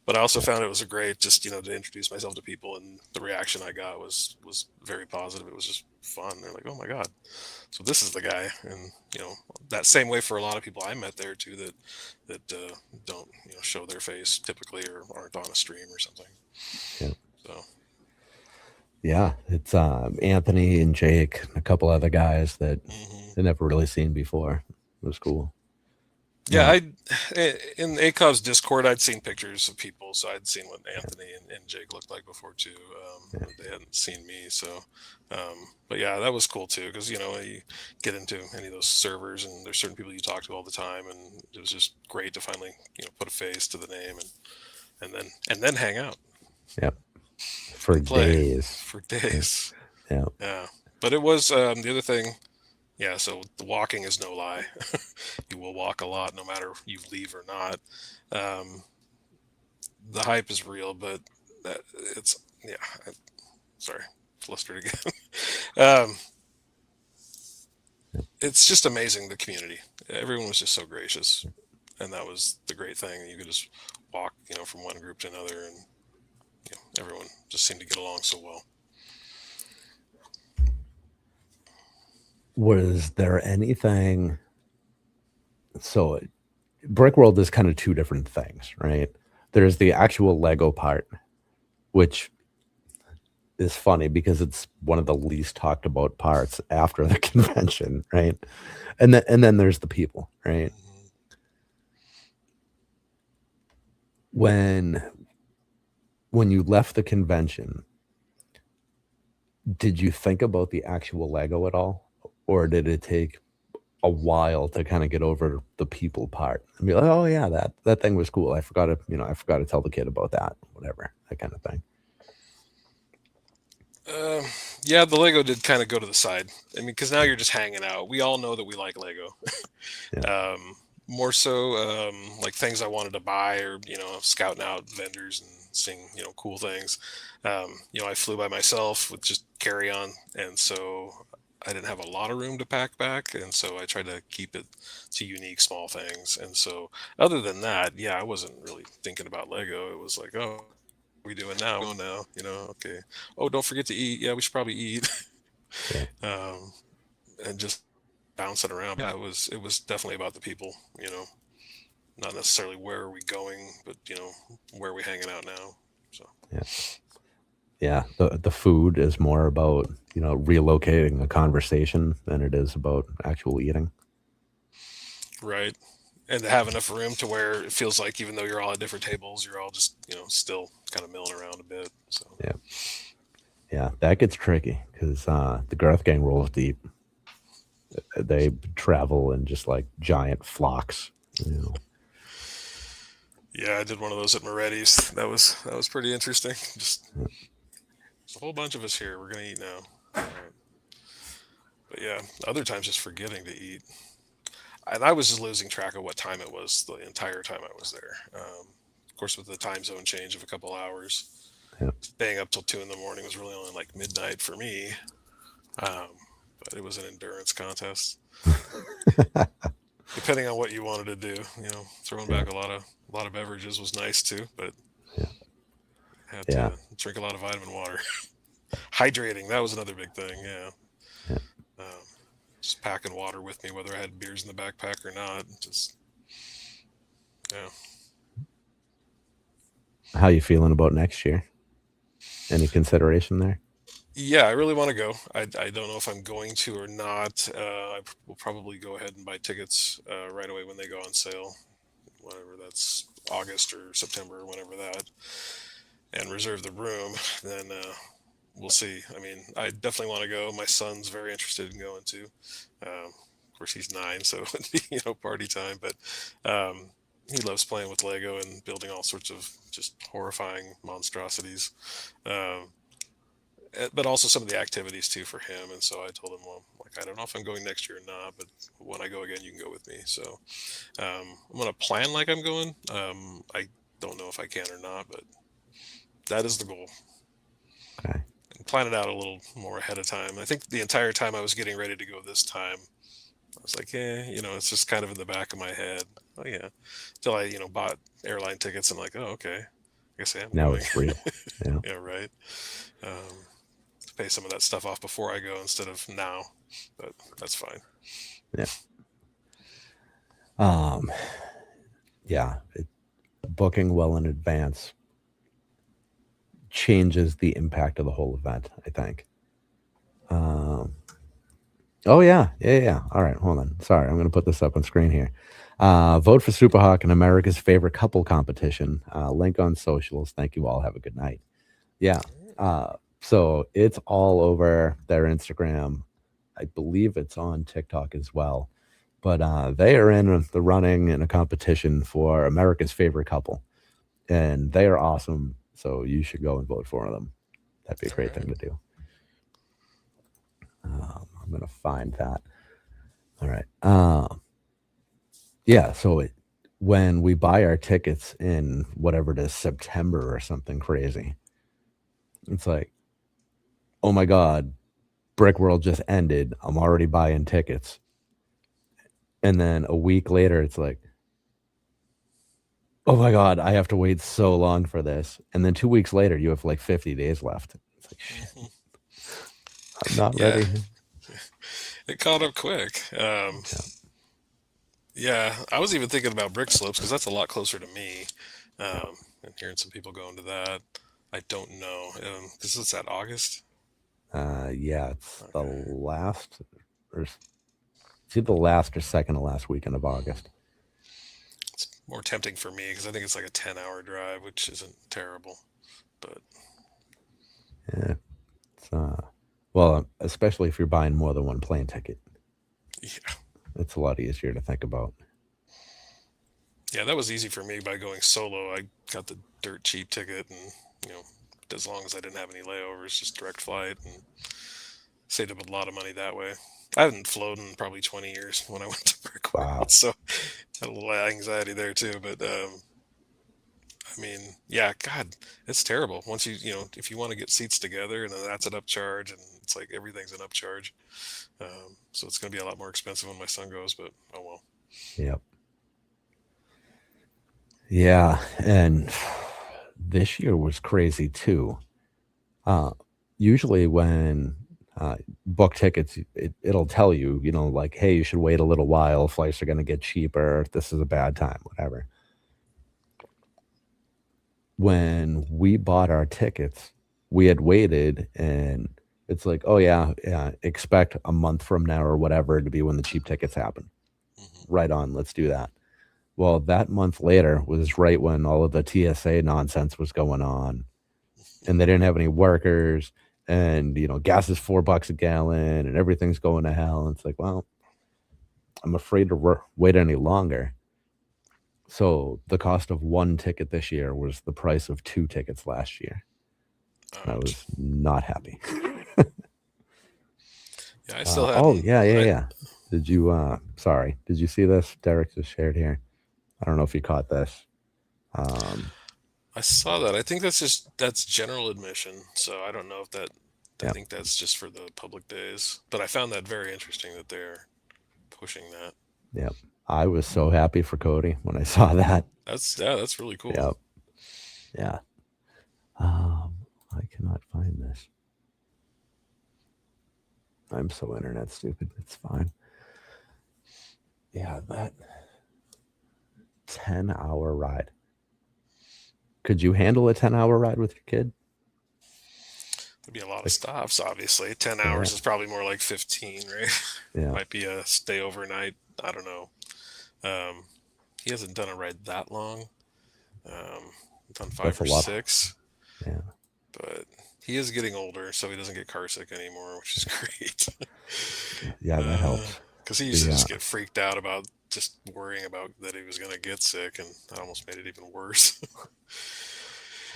But I also found it was a great, just, to introduce myself to people, and the reaction I got was very positive. It was just fun. They're like, oh my God, so this is the guy. And, that same way for a lot of people I met there too, that don't, show their face typically, or aren't on a stream or something. Yeah. So. Yeah, it's Anthony and Jake, a couple other guys that they never really seen before. It was cool. Yeah, in ACOV's Discord, I'd seen pictures of people, so I'd seen what Anthony and Jake looked like before too. They hadn't seen me, so. But yeah, that was cool too, because you get into any of those servers, and there's certain people you talk to all the time, and it was just great to finally put a face to the name, and then hang out. Yep. For days. For days. Yeah. Yeah. But it was the other thing Yeah, so the walking is no lie. You will walk a lot no matter you leave or not. Um, the hype is real, but that it's yeah. Sorry, flustered again. um, it's just amazing the community. Everyone was just so gracious, and that was the great thing. You could just walk, from one group to another, and everyone just seemed to get along so well. Was there anything? So, Brick World is kind of two different things, right? There's the actual Lego part, which is funny because it's one of the least talked about parts after the convention, right? And then there's the people, right? Mhm. When when you left the convention, did you think about the actual Lego at all? Or did it take a while to kind of get over the people part and be like, oh yeah, that thing was cool. I forgot to tell the kid about that, whatever, that kind of thing. Um, yeah, the Lego did kind of go to the side. I mean, because now you're just hanging out. We all know that we like Lego. Yeah. More so, like things I wanted to buy, or scouting out vendors and seeing cool things. I flew by myself with just carry on, and so I didn't have a lot of room to pack back, and so I tried to keep it to unique small things. And so, other than that, yeah, I wasn't really thinking about Lego. It was like, oh, what are we doing now? Oh, now, okay. Oh, don't forget to eat. Yeah, we should probably eat. Yeah. um, and just bounce it around. Yeah, it was definitely about the people. Not necessarily where are we going, but where are we hanging out now. So Yeah. Yeah. The food is more about, relocating a conversation than it is about actual eating. right, and to have enough room to where it feels like even though you're all at different tables, you're all just still kind of milling around a bit. So Yeah. Yeah. That gets tricky because the Garth gang rolls deep. They travel in just like giant flocks, you know. yeah, I did one of those at Moretti's. That was pretty interesting. Just Yeah. a whole bunch of us here. We're gonna eat now. All right. But yeah, other times just forgetting to eat. And I was just losing track of what time it was the entire time I was there. Of course, with the time zone change of a couple hours, Yeah. staying up till 2 in the morning was really only like midnight for me. Um, but it was an endurance contest. Depending on what you wanted to do, throwing Yeah. back a lot of beverages was nice too, but Yeah. had Yeah. to drink a lot of vitamin water. Hydrating, that was another big thing. Yeah. Yeah. Um, just packing water with me, whether I had beers in the backpack or not. Just yeah. How you feeling about next year? Any consideration there? Yeah, I really want to go. I don't know if I'm going to or not. Will probably go ahead and buy tickets right away when they go on sale, whatever that's August or September or whenever that, and reserve the room. Then we'll see. I mean, I definitely want to go. My son's very interested in going too. Of course, he's 9, so it'd be party time. But he loves playing with Lego and building all sorts of just horrifying monstrosities. Um, but also some of the activities too for him. And so I told him, well, like, I don't know if I'm going next year or not, but when I go again, you can go with me. So I'm going to plan like I'm going. I don't know if I can or not, but that is the goal. Okay. And plan it out a little more ahead of time. I think the entire time I was getting ready to go this time, I was like, it's just kind of in the back of my head. Oh yeah. Till I, bought airline tickets and like, oh, okay. I guess I am Now going. it's real. Yeah. Yeah, right. Um, pay some of that stuff off before I go instead of now, but that's fine. Yeah. Um, yeah. Booking well in advance changes the impact of the whole event, I think. Um, oh yeah. Yeah. Yeah. All right. Hold on. Sorry. I'm going to put this up on screen here. Vote for Superhawk in America's favorite couple competition. Link on socials. Thank you all. Have a good night. Yeah. So it's all over their Instagram. I believe it's on TikTok as well. But they are in the running in a competition for America's favorite couple. And they are awesome. So you should go and vote for them. That'd be a All great right. thing to do. I'm going to find that. All right. Yeah. So when we buy our tickets in whatever it is, September or something crazy, it's like, oh my God, Brick World just ended. I'm already buying tickets. And then a week later, it's like, oh my God, I have to wait so long for this. And then 2 weeks later, you have like 50 days left. It's like, shit, I'm not Yeah, ready. it caught up quick. Yeah. Yeah, I was even thinking about Brick Slopes because that's a lot closer to me. And hearing some people going to that, I don't know. Because it's at August. Yeah, it's the Okay. last, or it's either the last or second to last weekend of August. It's more tempting for me because I think it's like a 10-hour drive, which isn't terrible. But Yeah. It's, well, especially if you're buying more than one plane ticket, yeah, it's a lot easier to think about. yeah, that was easy for me by going solo. I got the dirt cheap ticket, and you know, as long as I didn't have any layovers, just direct flight, and saved up a lot of money that way. I hadn't flown in probably 20 years when I went to Brick World, Wow. so had a little anxiety there too. But I mean, yeah, God, it's terrible. Once if you want to get seats together, and then that's an upcharge, and it's like everything's an upcharge. So it's going to be a lot more expensive when my son goes, but oh well. Yep. Yeah. And this year was crazy too. Uh, Usually when book tickets, it'll tell you, like, hey, you should wait a little while. Flights are going to get cheaper. This is a bad time, whatever. When we bought our tickets, we had waited, and it's like, oh yeah, expect a month from now or whatever to be when the cheap tickets happen. Hmm. Right on, let's do that. Well, that month later was right when all of the TSA nonsense was going on, and they didn't have any workers, and gas is $4 a gallon, and everything's going to hell. And it's like, well, I'm afraid to wait any longer. So the cost of one ticket this year was the price of two tickets last year. And I Ouch. was not happy. Yeah, I still Oh hadn't. yeah, yeah, I yeah. Did you? Sorry, did you see this? Derek just shared here. I don't know if you caught this. Um, I saw that. I think that's general admission. So I don't know if that. I yeah, think that's just for the public days. But I found that very interesting that they're pushing that. yeah. I was so happy for Cody when I saw that. That's really cool. Yep. Yeah. Um, I cannot find this. I'm so internet stupid. It's fine. Yeah, that 10-hour ride. Could you handle a 10-hour ride with your kid? There'd be a lot of Like, stops. Obviously, 10 hours yeah, is probably more like 15, right? yeah. Might be a stay overnight. I don't know. Um, he hasn't done a ride that long. Done That's five a or lot. six, Yeah, but he is getting older, so he doesn't get car sick anymore, which is great. yeah. That helps. Because he used to The just get freaked out about just worrying about that he was going to get sick, and that almost made it even worse.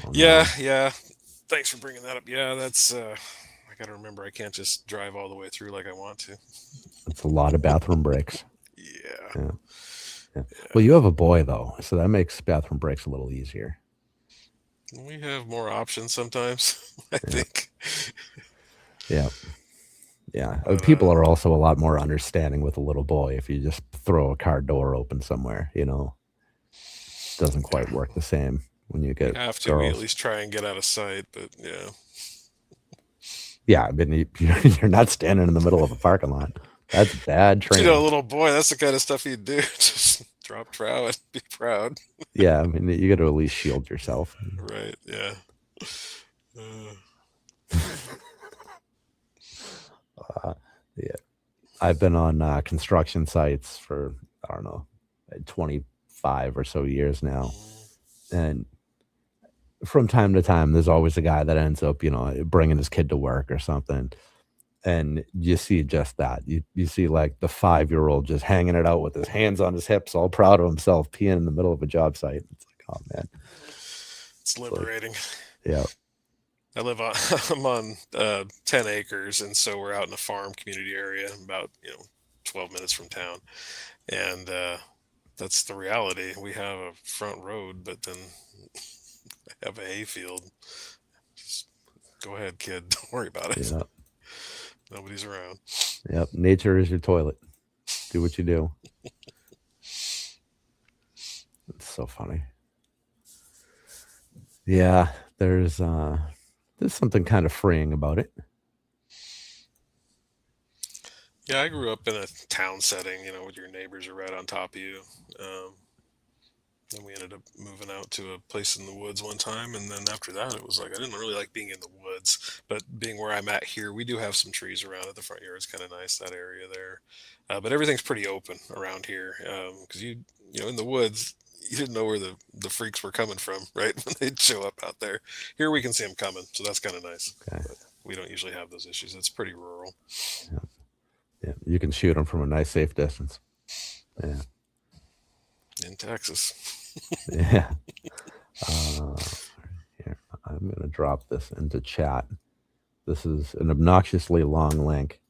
Oh Yeah, no, yeah. Thanks for bringing that up. Yeah, that's. I got to remember I can't just drive all the way through like I want to. it's a lot of bathroom breaks. Yeah, Yeah, yeah. Well, yeah. you have a boy though, so that makes bathroom breaks a little easier. We have more options sometimes, I Yeah, think. yeah, yeah. But People are also a lot more understanding with a little boy. If you just throw a car door open somewhere, doesn't quite yeah, work the same when you we get have to. We at girls. least try and get out of sight. But yeah, Yeah, I mean, you're not standing in the middle of a parking lot. That's bad but a training. little boy, that's the kind of stuff he'd do. Just drop trow and be proud. Yeah, I mean, you got to at least shield yourself. Right? Yeah. Uh, Uh, yeah, I've been on construction sites for, I don't know, 25 or so years now, mm, and from time to time, there's always a guy that ends up, bringing his kid to work or something, and you see just that. You see like the 5-year-old just hanging it out with his hands on his hips, all proud of himself, peeing in the middle of a job site. It's like, oh man, it's it's like, liberating. yeah, I live on I'm on 10 acres, and so we're out in a farm community area, about 12 minutes from town. And that's the reality. We have a front road, but then I have a hayfield. Just go ahead, kid. Don't worry about it. Yep. Nobody's around. Yep. Nature is your toilet. Do what you do. It's so funny. Yeah, there's something kind of freeing about it. Yeah, I grew up in a town setting, with your neighbors are right on top of you. Then we ended up moving out to a place in the woods one time, and then after that, it was like I didn't really like being in the woods, but being where I'm at here, we do have some trees around at the front yard. It's kind of nice, that area there. But everything's pretty open around here, because in the woods, you didn't know where the freaks were coming from, right? When they'd show up out there. Here we can see them coming, so that's kind of nice. Okay. But we don't usually have those issues. It's pretty rural. Yeah, you can shoot them from a nice, safe distance. Yeah. In Texas. Yeah. Here, I'm going to drop this into chat. This is an obnoxiously long link,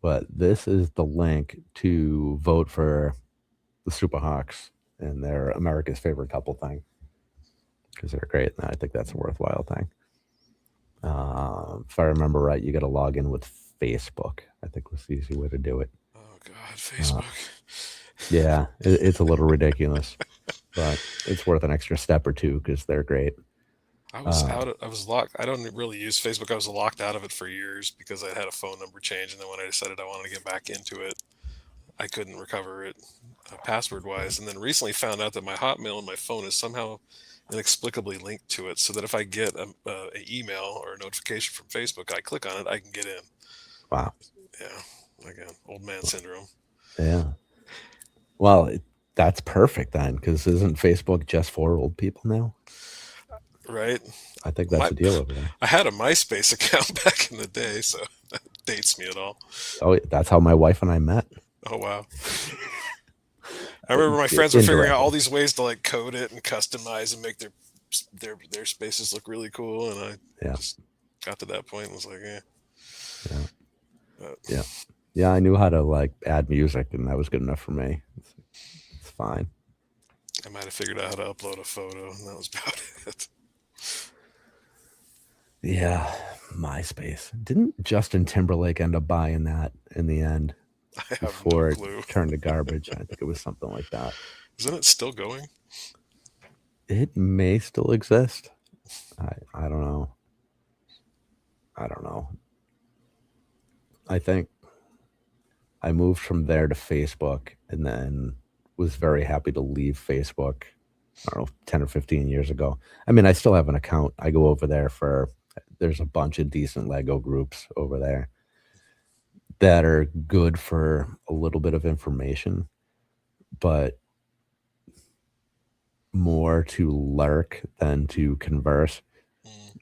but this is the link to vote for the Superhawks and their America's Favorite Couple thing, because they're great, and I think that's a worthwhile thing. If I remember right, you got to log in with Facebook. I think was the easy way to do it. Oh God, Facebook. Yeah, it's a little ridiculous, but it's worth an extra step or two because they're great. I was locked. I don't really use Facebook. I was locked out of it for years because I had a phone number change, and then when I decided I wanted to get back into it, I couldn't recover it password wise. And then recently found out that my Hotmail on my phone is somehow inexplicably linked to it, so that if I get an email or a notification from Facebook, I click on it, I can get in. Wow. Yeah, again, old man syndrome. Yeah. Well, that's perfect then, because isn't Facebook just for old people now? Right. I think that's the deal over there. I had a MySpace account back in the day, so that dates me at all. Oh, that's how my wife and I met. Oh wow. I remember my friends were figuring out all these ways to like code it and customize and make their spaces look really cool, and I just got to that point and was like, yeah. But, yeah, I knew how to like add music, and that was good enough for me. It's fine. I might have figured out how to upload a photo, and that was about it. Yeah, MySpace. Didn't Justin Timberlake end up buying that in the end? Before it turned to garbage. I think it was something like that. Isn't it still going? It may still exist. I don't know. I think I moved from there to Facebook, and then was very happy to leave Facebook, I don't know, 10 or 15 years ago. I mean, I still have an account. I go over there there's a bunch of decent Lego groups over there that are good for a little bit of information, but more to lurk than to converse.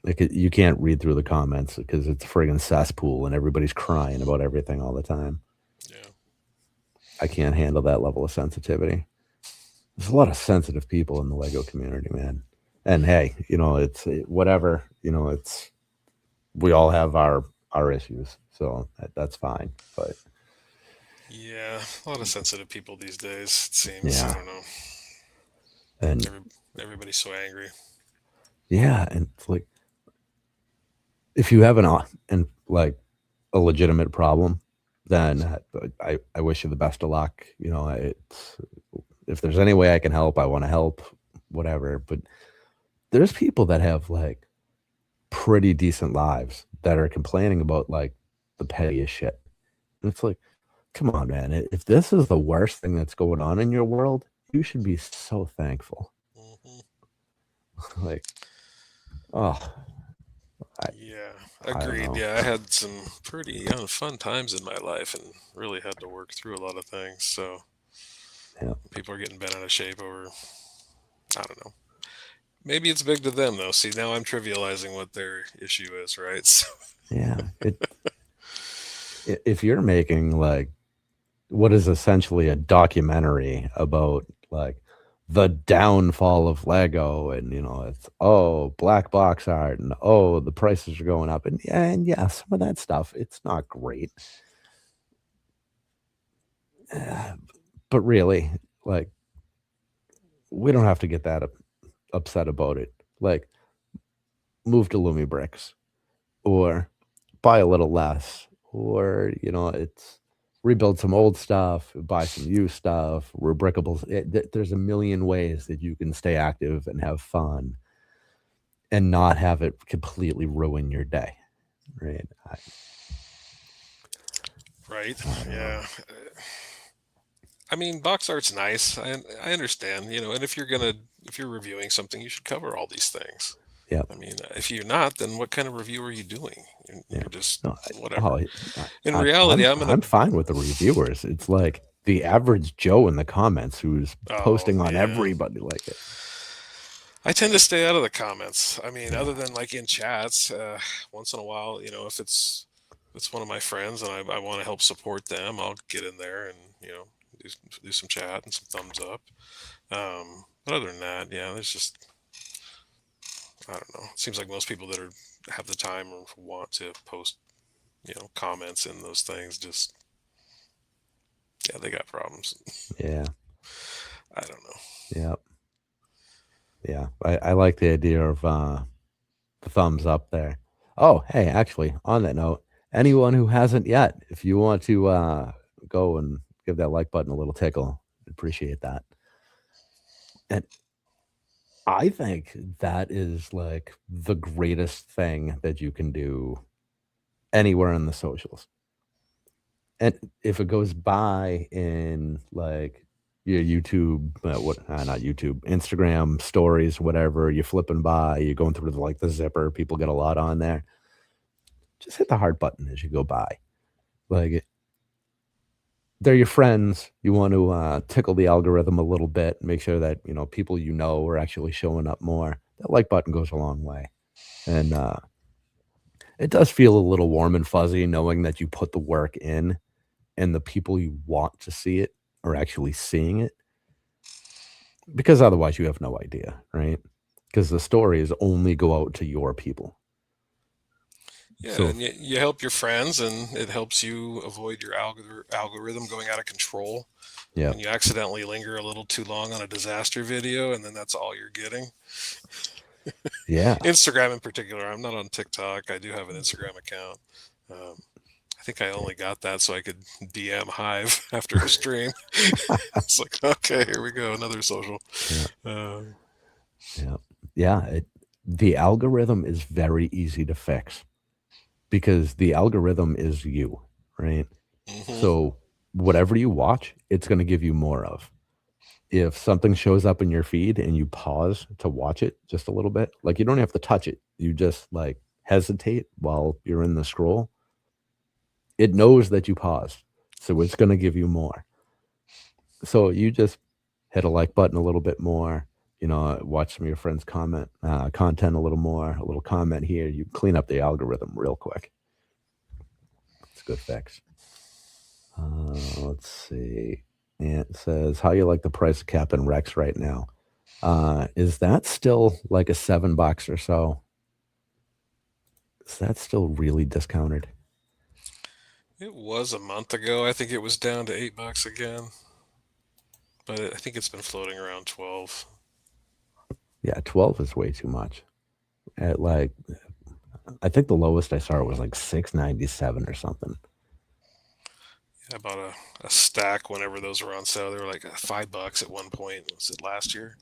Like you can't read through the comments because it's a friggin' cesspool and everybody's crying about everything all the time. Yeah. I can't handle that level of sensitivity. There's a lot of sensitive people in the Lego community, man. And hey, it's whatever, we all have our issues, so that's fine. But yeah, a lot of sensitive people these days, it seems. Yeah. I don't know. And everybody's so angry. Yeah, and it's like if you have a legitimate problem, then I wish you the best of luck. If there's any way I can help, I want to help, whatever. But there's people that have like pretty decent lives that are complaining about like the pettiest shit. And it's like, come on, man. If this is the worst thing that's going on in your world, you should be so thankful. Mm-hmm. Like, oh. Yeah, agreed. Yeah, I had some pretty fun times in my life and really had to work through a lot of things. So people are getting bent out of shape over, I don't know. Maybe it's big to them though. See, now I'm trivializing what their issue is, right? So. Yeah. If you're making like what is essentially a documentary about like the downfall of Lego, and it's black box art, and the prices are going up, and yeah, some of that stuff, it's not great. But really, like, we don't have to get that upset about it. Like, move to Lumi Bricks, or buy a little less, or it's rebuild some old stuff, buy some used stuff, rebrickables. There's a million ways that you can stay active and have fun and not have it completely ruin your day, right? Right. I don't know. Yeah. I mean, box art's nice. I understand, and if you're reviewing something, you should cover all these things. Yep. I mean, if you're not, then what kind of review are you doing? You're, Yeah. you're just No, whatever. I, In I, reality, I'm I'm gonna. I'm fine with the reviewers. It's like the average Joe in the comments who's Oh posting on yeah. everybody like it. I tend to stay out of the comments. I mean, other Yeah. than like in chats, once in a while, if it's one of my friends and I want to help support them, I'll get in there and do, do some chat and some thumbs up. But other than that, yeah, there's just I don't know. It seems like most people that have the time or want to post, comments in those things, just yeah, they got problems. Yeah. I don't know. Yeah. Yeah. I like the idea of the thumbs up there. Oh, hey, actually, on that note, anyone who hasn't yet, if you want to go and give that like button a little tickle, I'd appreciate that. And I think that is like the greatest thing that you can do anywhere in the socials. And if it goes by in like your YouTube, not YouTube, Instagram stories, whatever, you're flipping by, you're going through like the zipper, people get a lot on there. Just hit the heart button as you go by. Like, they're your friends. You want to tickle the algorithm a little bit, make sure that people are actually showing up more. That like button goes a long way, and it does feel a little warm and fuzzy knowing that you put the work in, and the people you want to see it are actually seeing it. Because otherwise, you have no idea, right? Because the stories only go out to your people. Yeah, So and you help your friends, and it helps you avoid your algorithm going out of control. yeah, When you accidentally linger a little too long on a disaster video, and then that's all you're getting. yeah, Instagram in particular. I'm not on TikTok. I do have an Instagram account. Um, I think I only got that so I could DM Hive after a stream. It's like, okay, here we go, another social. yeah, Um, yeah, yeah. The algorithm is very easy to fix because the algorithm is you, right? mhm. So whatever you watch, it's going to give you more of. If something shows up in your feed and you pause to watch it just a little bit, like, you don't have to touch it. You just like hesitate while you're in the scroll. It knows that you paused. So it's going to give you more. So you just hit a like button a little bit more, watch some of your friends content a little more, a little comment here. You clean up the algorithm real quick. It's a good fix. Let's see. And it says, how you like the price of PapaRex right now? Is that still like a $7 or so? Is that still really discounted? It was a month ago. I think it was down to $8 again, but I think it's been floating around 12. Yeah, 12 is way too much. At like, I think the lowest I saw was like 6.97 or something. I bought a stack whenever those were on sale. They were like $5 at one point. Was it last year?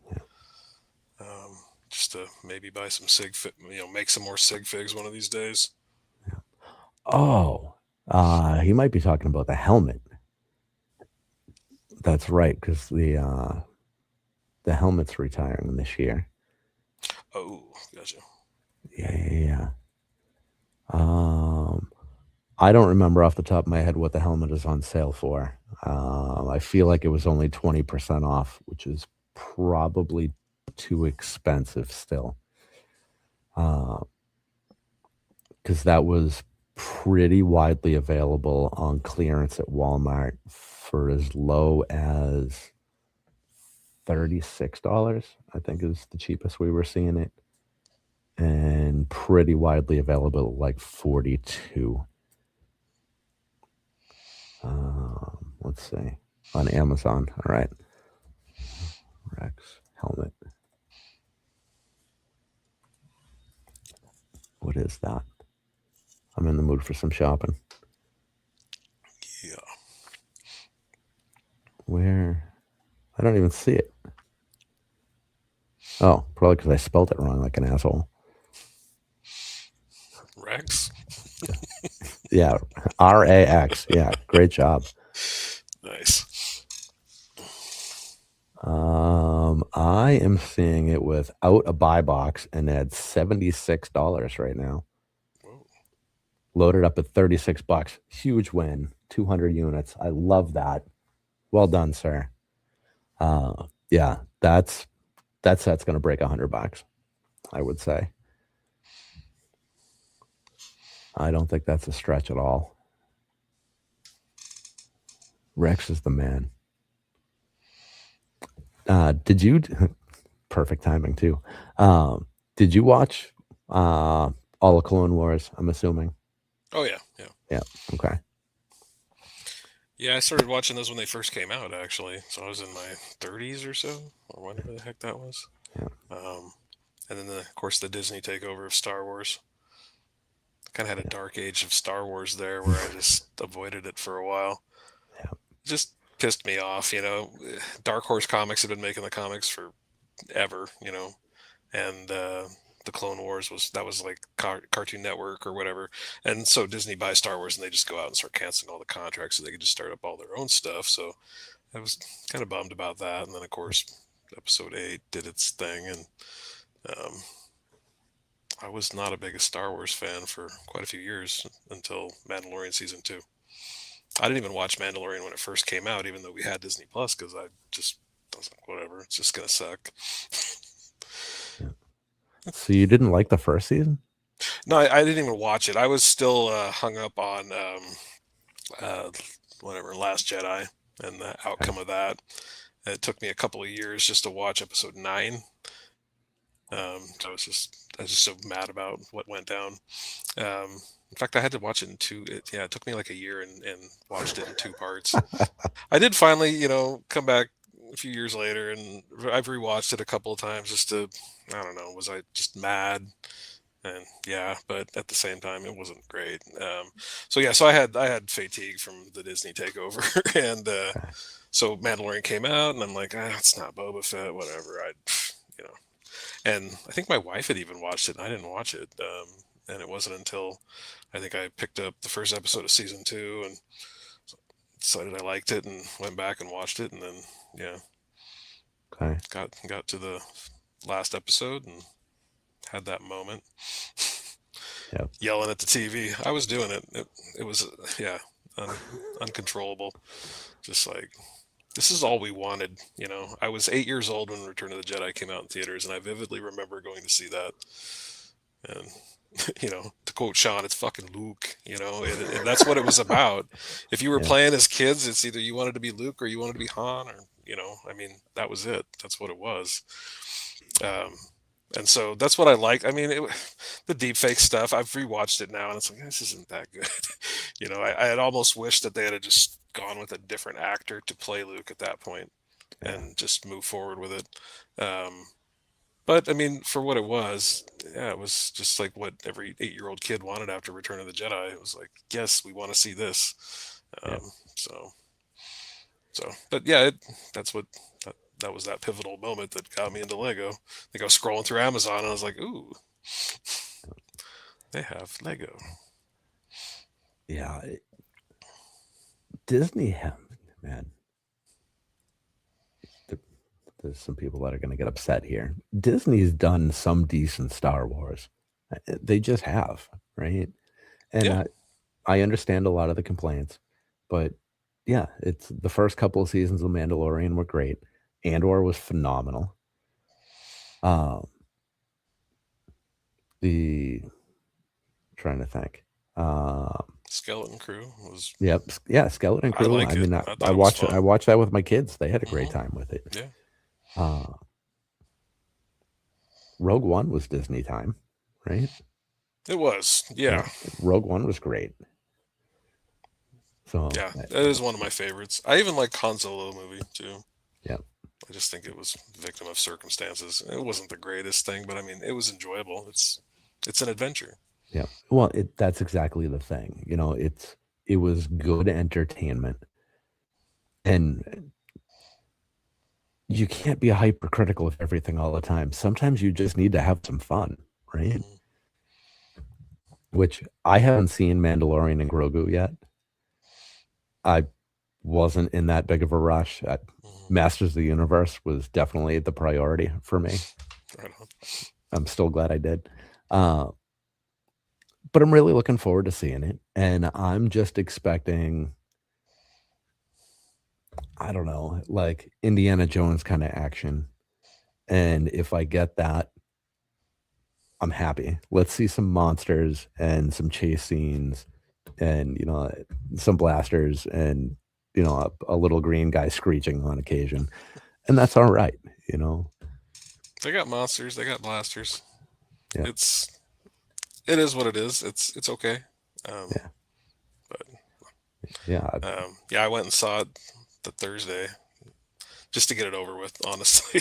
Um, just to maybe buy some make some more sig figs one of these days. Oh, he might be talking about the helmet. That's right, because the helmet's retiring this year. Oh, gotcha. Yeah. I don't remember off the top of my head what the helmet is on sale for. I feel like it was only 20% off, which is probably too expensive still. Because that was pretty widely available on clearance at Walmart for as low as $36, I think is the cheapest we were seeing it. And pretty widely available at like 42. Let's see. on Amazon. All right. Rex helmet. What is that? I'm in the mood for some shopping. Yeah. Where? I don't even see it. Oh, probably because I spelled it wrong like an asshole. Rex. Yeah, RAX. Yeah, great job. Nice. I am seeing it without a buy box, and at $76 right now. Whoa. Loaded up at $36. Huge win. 200 units. I love that. Well done, sir. Yeah, that set's going to break $100, I would say. I don't think that's a stretch at all. Rex is the man. Did you? Perfect timing too. Did you watch all of Clone Wars? I'm assuming. Oh yeah, yeah. Yeah. Okay. Yeah, I started watching those when they first came out, actually. So I was in my 30s or so, or whatever the heck that was. Yeah. And then, of course, the Disney takeover of Star Wars. Kind of had a dark age of Star Wars there where I just avoided it for a while. Yeah. Just pissed me off, you know. Dark Horse Comics had been making the comics forever, you know. And the Clone Wars was like Cartoon Network or whatever. And so Disney buys Star Wars and they just go out and start canceling all the contracts so they could just start up all their own stuff. So I was kind of bummed about that. And then, of course, Episode 8 did its thing. And I was not a big Star Wars fan for quite a few years until Mandalorian Season 2. I didn't even watch Mandalorian when it first came out, even though we had Disney Plus, because I was like, whatever, it's just going to suck. So you didn't like the first season? No, I didn't even watch it. I was still hung up on whatever, Last Jedi and the outcome of that. It took me a couple of years just to watch Episode 9. So I was just so mad about what went down. In fact, I had to watch it in two. It took me like a year and watched it in 2 parts. I did finally, you know, come back a few years later, and I've rewatched it a couple of times just to, I don't know, was I just mad? And yeah, but at the same time, it wasn't great. So I had fatigue from the Disney takeover, and so Mandalorian came out, and I'm like, it's not Boba Fett, whatever. You know, and I think my wife had even watched it, and I didn't watch it. And it wasn't until I think I picked up the first episode of Season 2 and decided I liked it and went back and watched it, and then Okay. got to the last episode and had that moment. Yep. Yelling at the TV. I was doing it. It was uncontrollable. Just like, this is all we wanted, you know. I was 8 years old when Return of the Jedi came out in theaters, and I vividly remember going to see that. And you know, to quote Sean, it's fucking Luke, you know, and that's what it was about. If you were playing as kids, it's either you wanted to be Luke or you wanted to be Han, or, you know, I mean, that was it. That's what it was. And so that's what I like. I mean, the deep fake stuff, I've rewatched it now and it's like, this isn't that good. You know, I had almost wished that they had just gone with a different actor to play Luke at that point and just move forward with it. But I mean, for what it was just like what every 8-year-old kid wanted after Return of the Jedi. It was like, yes, we want to see this. But yeah, that was that pivotal moment that got me into Lego. I think I was scrolling through Amazon and I was like, ooh, they have Lego. Yeah. Disney, man. There's some people that are going to get upset here. Disney's done some decent Star Wars. They just have, right? And I understand a lot of the complaints, but yeah, it's the first couple of seasons of Mandalorian were great. Andor was phenomenal. Trying to think. Skeleton Crew was. Yep. Yeah, Skeleton Crew. I mean, I watched it. I watched that with my kids. They had a great time with it. Yeah. Rogue One was Disney time, right? It was, yeah. Rogue One was great. So Yeah, that is one of my favorites. I even like Han Solo movie too. yeah, I just think it was victim of circumstances. It wasn't the greatest thing, but I mean, it was enjoyable. It's an adventure. yeah. Well, that's exactly the thing. It was good entertainment, and you can't be hypercritical of everything all the time. Sometimes you just need to have some fun, right? Mhm. Which I haven't seen Mandalorian and Grogu yet. I wasn't in that big of a rush. Mhm. Masters of the Universe was definitely the priority for me. Right on. I'm still glad I did. Uh, but I'm really looking forward to seeing it. And I'm just expecting, I don't know, like Indiana Jones kind of action. And if I get that, I'm happy. Let's see some monsters and some chase scenes and, some blasters and, a little green guy screeching on occasion. And that's all right, you know? They got monsters. They got blasters. Yeah. It's it is what it is. It's okay. Um, Yeah. but Yeah. yeah, I went and saw it the Thursday just to get it over with. Honestly,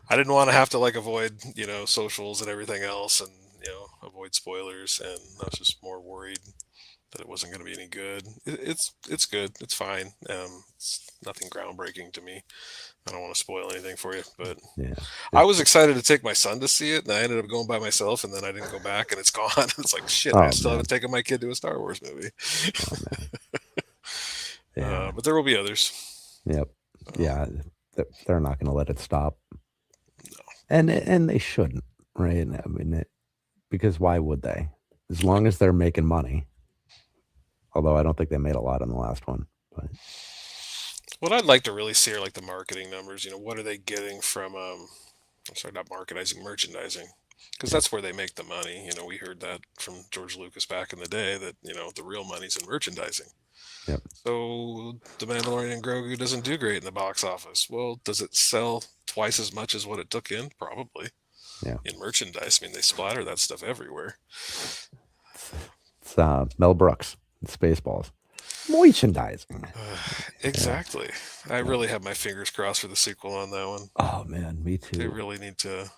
I didn't want to have to like avoid socials and everything else, and avoid spoilers. And I was just more worried that it wasn't going to be any good. It's good. It's fine. It's nothing groundbreaking to me. I don't want to spoil anything for you, but Yeah. I was excited to take my son to see it, and I ended up going by myself, and then I didn't go back, and it's gone. It's like shit. I Oh, still man. haven't taken my kid to a Star Wars movie. Oh, man. Yeah. But there will be others. Yep. Um, Yeah. They're not going to let it stop. no. And they shouldn't, right? I mean, because why would they? As long as they're making money. Although I don't think they made a lot on the last one. But What I'd like to really see are like the marketing numbers. What are they getting from? I'm sorry, not marketing, merchandising, because yeah. that's where they make the money. We heard that from George Lucas back in the day that the real money's in merchandising. Yep. So The Mandalorian and Grogu doesn't do great in the box office. Well, does it sell twice as much as what it took in? Probably. Yeah. In merchandise, I mean, they splatter that stuff everywhere. It's Mel Brooks, Spaceballs. Merchandising. Exactly. I really have my fingers crossed for the sequel on that one. Oh, man. Me They too. really need to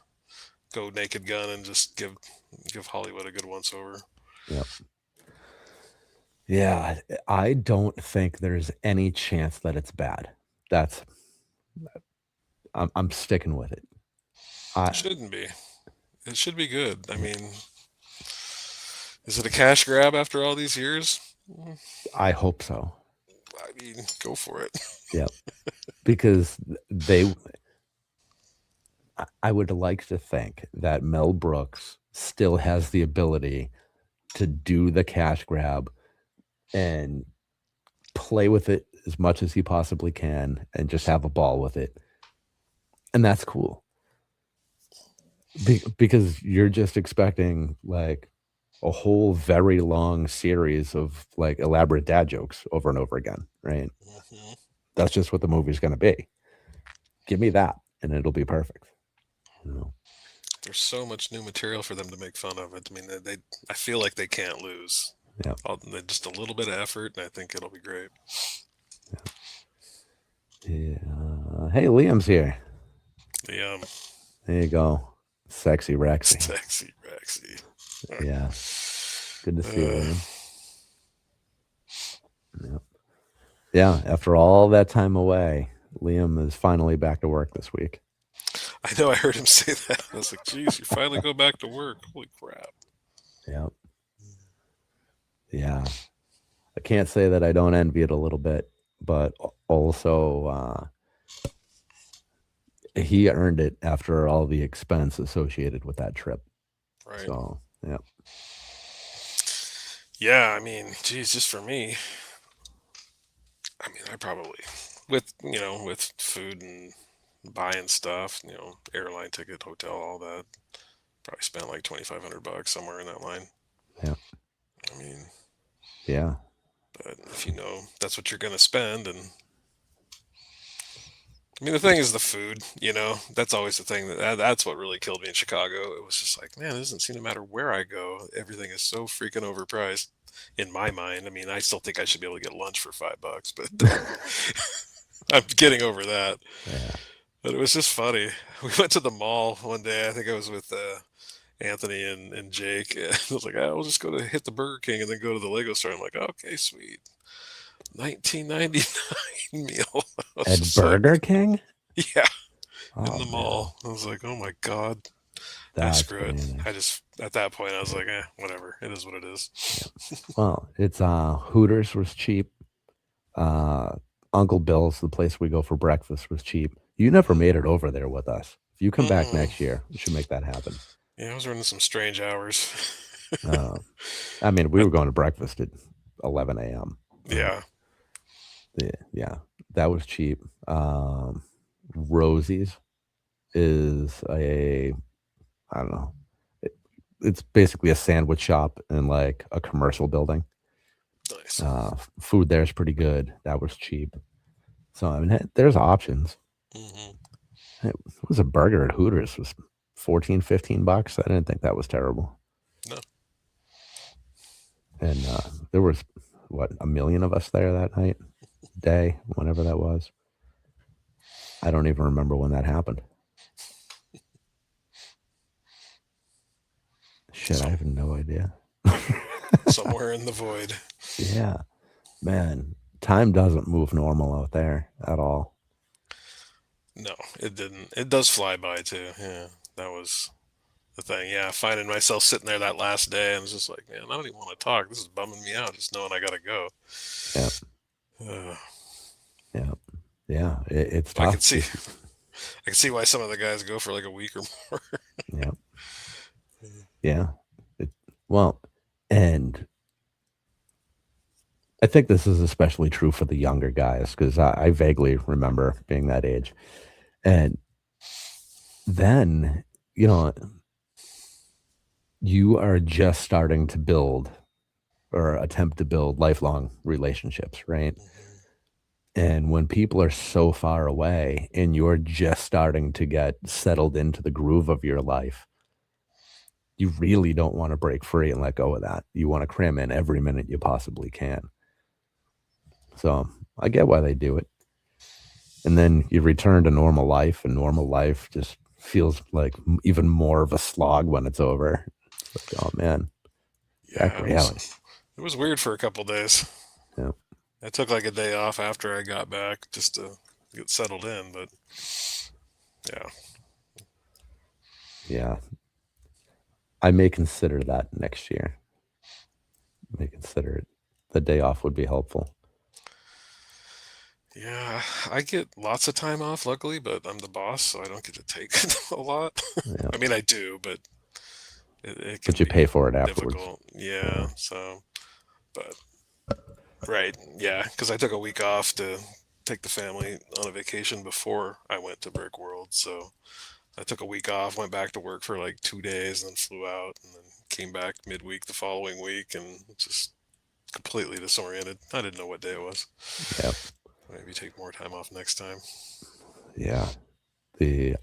go naked gun and just give Hollywood a good once over. Yep. Yeah. I don't think there's any chance that it's bad. I'm sticking with it. It shouldn't be. It should be good. I mean, is it a cash grab after all these years? I hope so. I mean, go for it. Yep. Because I would like to think that Mel Brooks still has the ability to do the cash grab and play with it as much as he possibly can and just have a ball with it. And that's cool. Because you're just expecting like a whole very long series of like elaborate dad jokes over and over again, right? Mhm. That's just what the movie's going to be. Give me that and it'll be perfect. There's so much new material for them to make fun of it. I mean, I feel like they can't lose. Yeah. Just a little bit of effort, and I think it'll be great. Yeah. Hey, Liam's here. The There you go. Sexy Rexy. sexy Rexy. Yeah. Good to see you, Liam. Yep. Yeah. After all that time away, Liam is finally back to work this week. I know. I heard him say that. I was like, "Geez, you finally go back to work? Holy crap!" Yep. Yeah. I can't say that I don't envy it a little bit, but also he earned it after all the expense associated with that trip. Right. So, yeah. Yeah. I mean, geez, just for me. I mean, I probably with food and buying stuff, airline ticket, hotel, all that. Probably spent like $2,500 somewhere in that line. Yeah. I mean, Yeah. but if that's what you're going to spend, and I mean, the thing is the food, that's always the thing that's what really killed me in Chicago. It was just like, man, it doesn't seem to matter where I go. Everything is so freaking overpriced in my mind. I mean, I still think I should be able to get lunch for $5, but I'm getting over that. Yeah. But it was just funny. We went to the mall one day. I think I was with Anthony and Jake. And I was like, oh, we'll just go to hit the Burger King and then go to the Lego store. I'm like, okay, sweet. 1999 meal. I was At just like, Burger King? yeah, in Oh the man, mall. I was like, oh my God. that's Screw it. bananas. I just, at that point, I was like, whatever. It is what it is. Well, it's Hooters was cheap. Uh, Uncle Bill's, the place we go for breakfast, was cheap. You never made it over there with us. If you come back Mm-mm. next year, we should make that happen. Yeah, I was running some strange hours. I mean, we were going to breakfast at 11 a.m. Yeah. Yeah, that was cheap. Rosie's is I don't know. It's basically a sandwich shop in like a commercial building. Nice. Food there is pretty good. That was cheap. So I mean, there's options. Mm-hmm. It was a burger at Hooters was 14, 15 bucks. I didn't think that was terrible. No. And there was what, a million of us there that day, whenever that was. I don't even remember when that happened. Shit, I have no idea. Somewhere in the void. Yeah, man, time doesn't move normal out there at all. No, it didn't. It does fly by too. Yeah, that was the thing. Yeah, finding myself sitting there that last day, and was just like, man, I don't even want to talk. This is bumming me out, just knowing I gotta go. Yeah, Uh, yeah. It's I tough. can see, I can see why some of the guys go for like a week or more. Yeah, yeah. Well, and I think this is especially true for the younger guys because I vaguely remember being that age. And then, you are just starting to build or attempt to build lifelong relationships, right? And when people are so far away and you're just starting to get settled into the groove of your life, you really don't want to break free and let go of that. You want to cram in every minute you possibly can. So I get why they do it. And then you return to normal life, and normal life just feels like even more of a slog when it's over. It's like, oh man, back to Yeah, reality. it was weird for a couple days. Yeah. I took like a day off after I got back just to get settled in, but yeah. Yeah. I may consider that next year. I may consider it. The day off would be helpful. Yeah, I get lots of time off, luckily, but I'm the boss, so I don't get to take a lot. Yeah. I mean, I do, but it can But you be pay for it afterwards. difficult. Yeah, so, but right, yeah, because I took a week off to take the family on a vacation before I went to Brick World. So I took a week off, went back to work for like 2 days, and then flew out, and then came back midweek the following week, and just completely disoriented. I didn't know what day it was. Yeah. Maybe take more time off next time. Yeah.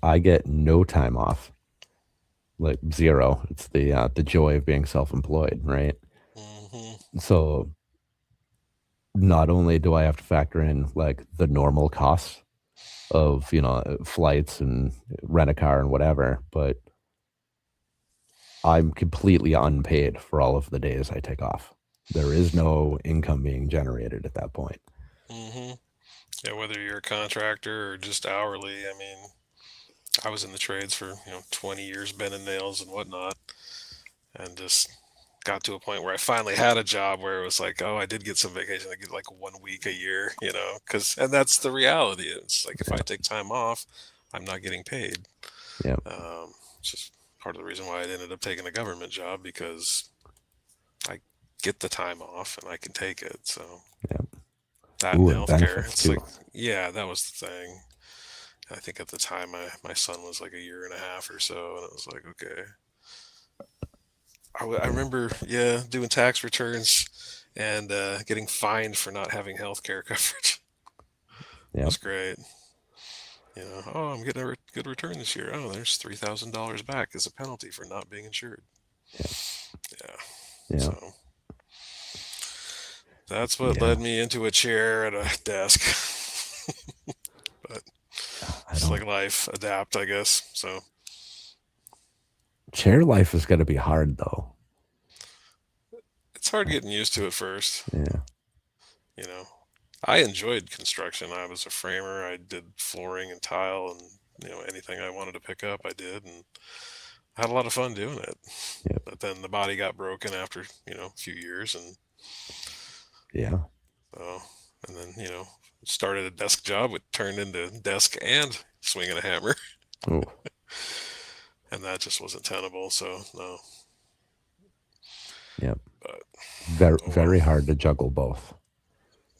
I get no time off. Like zero. It's the joy of being self-employed, right? Mm-hmm. So not only do I have to factor in like the normal costs of, flights and rent a car and whatever, but I'm completely unpaid for all of the days I take off. There is no income being generated at that point. Mm-hmm. Yeah, whether you're a contractor or just hourly, I mean, I was in the trades for 20 years, bending nails and whatnot, and just got to a point where I finally had a job where it was like, oh, I did get some vacation. I get like 1 week a year, and that's the reality. It's like if I take time off, I'm not getting paid. Yeah. It's just part of the reason why I ended up taking a government job, because I get the time off and I can take it. So Yeah. that Ooh, and and healthcare, benefits it's too. like, yeah, that was the thing. I think at the time my son was like a year and a half or so, and it was like, okay. I remember, yeah, doing tax returns and getting fined for not having healthcare coverage. It Yeah. was great. Oh, I'm getting a good return this year. Oh, there's $3,000 back as a penalty for not being insured. Yeah. So that's what led me into a chair at a desk. But it's like life, adapt, I guess. So chair life is going to be hard, though. It's hard getting used to it first. Yeah. I enjoyed construction. I was a framer. I did flooring and tile, and anything I wanted to pick up, I did, and I had a lot of fun doing it. Yep. But then the body got broken after a few years, and and then started a desk job, which turned into desk and swinging a hammer. Ooh. And that just wasn't tenable. So no. Yep. But very hard to juggle both.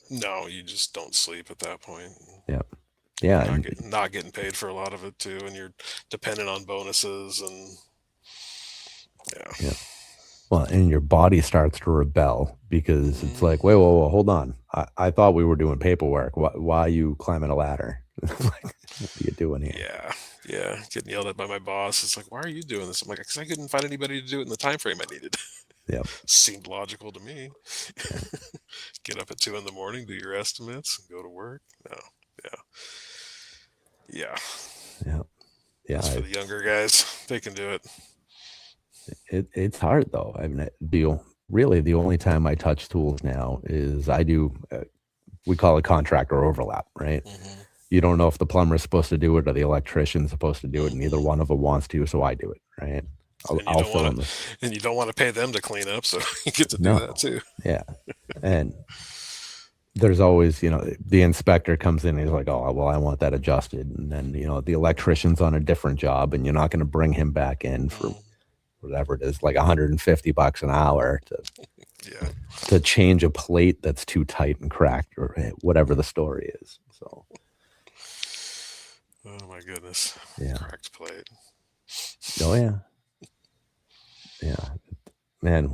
No, you just don't sleep at that point. Yep. Yeah. Not getting paid for a lot of it too, and you're dependent on bonuses and yeah. Well, and your body starts to rebel because it's like, wait, whoa, hold on. I thought we were doing paperwork. Why are you climbing a ladder? Like, what are you doing here? Yeah. Getting yelled at by my boss. It's like, why are you doing this? I'm like, because I couldn't find anybody to do it in the time frame I needed. Yeah. Seemed logical to me. Get up at 2 a.m, do your estimates, and go to work. No. Yeah. That's for the younger guys. They can do it. It's hard though. I mean, the only time I touch tools now is I do. We call it contractor overlap, right? Mm-hmm. You don't know if the plumber is supposed to do it or the electrician's supposed to do it, and neither one of them wants to, so I do it, right? And you don't want to pay them to clean up, so you get to do that too. Yeah. And there's always, the inspector comes in and he's like, oh, well, I want that adjusted. And then, the electrician's on a different job and you're not going to bring him back in for whatever it is, like $150 an hour to change a plate that's too tight and cracked or whatever the story is. So. Oh my goodness. Yeah. Cracked plate. Oh yeah. Yeah. Man,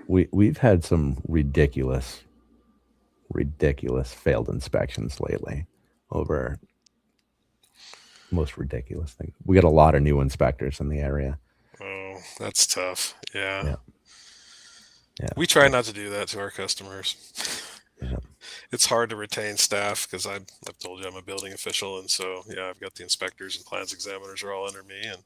we've had some ridiculous failed inspections lately over most ridiculous things. We got a lot of new inspectors in the area. Oh, that's tough. Yeah. Yeah. We try not to do that to our customers. Yeah. It's hard to retain staff because I've told you I'm a building official, and so I've got the inspectors and plans examiners are all under me, and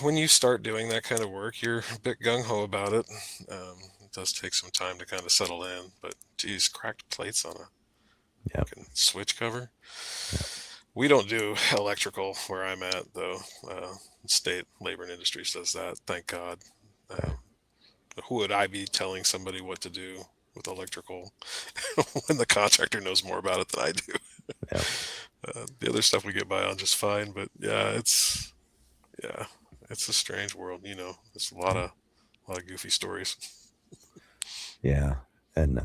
when you start doing that kind of work, you're a bit gung-ho about it. It does take some time to kind of settle in, but geez, cracked plates on a switch cover. Yeah. We don't do electrical where I'm at, though. State Labor and Industries does that, thank God. Who would I be telling somebody what to do with electrical when the contractor knows more about it than I do? The other stuff we get by on just fine, but it's a strange world. There's a lot of goofy stories. Yeah, and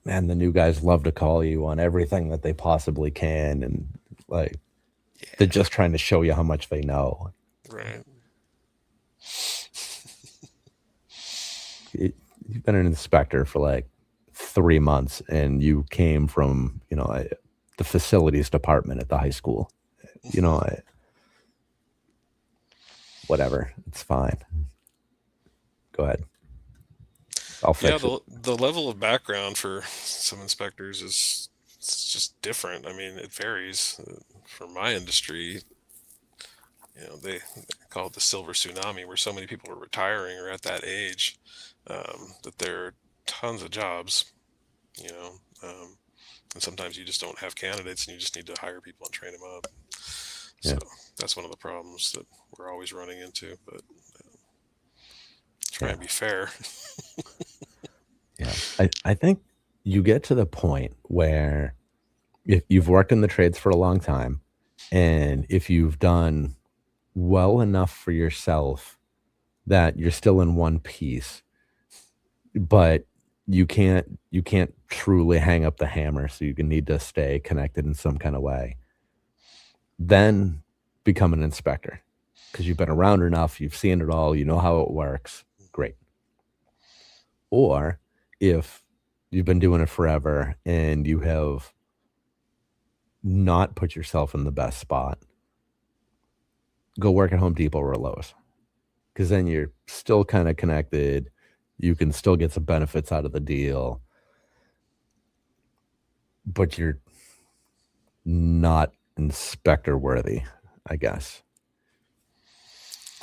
man, the new guys love to call you on everything that they possibly can, and they're just trying to show you how much they know. Right. You've been an inspector for like 3 months, and you came from the facilities department at the high school. Whatever, it's fine. Go ahead. I'll fix it. The level of background for some inspectors it's just different. I mean, it varies. For my industry, they call it the silver tsunami, where so many people are retiring or at that age that there are tons of jobs, and sometimes you just don't have candidates and you just need to hire people and train them up. So that's one of the problems that we're always running into, but try and be fair. I think you get to the point where if you've worked in the trades for a long time, and if you've done well enough for yourself that you're still in one piece, but you can't truly hang up the hammer, so you need to stay connected in some kind of way, then become an inspector because you've been around enough, you've seen it all, you know how it works. Great. Or if you've been doing it forever and you have not put yourself in the best spot, go work at Home Depot or Lowe's, because then you're still kind of connected. You can still get some benefits out of the deal, but you're not inspector worthy, I guess.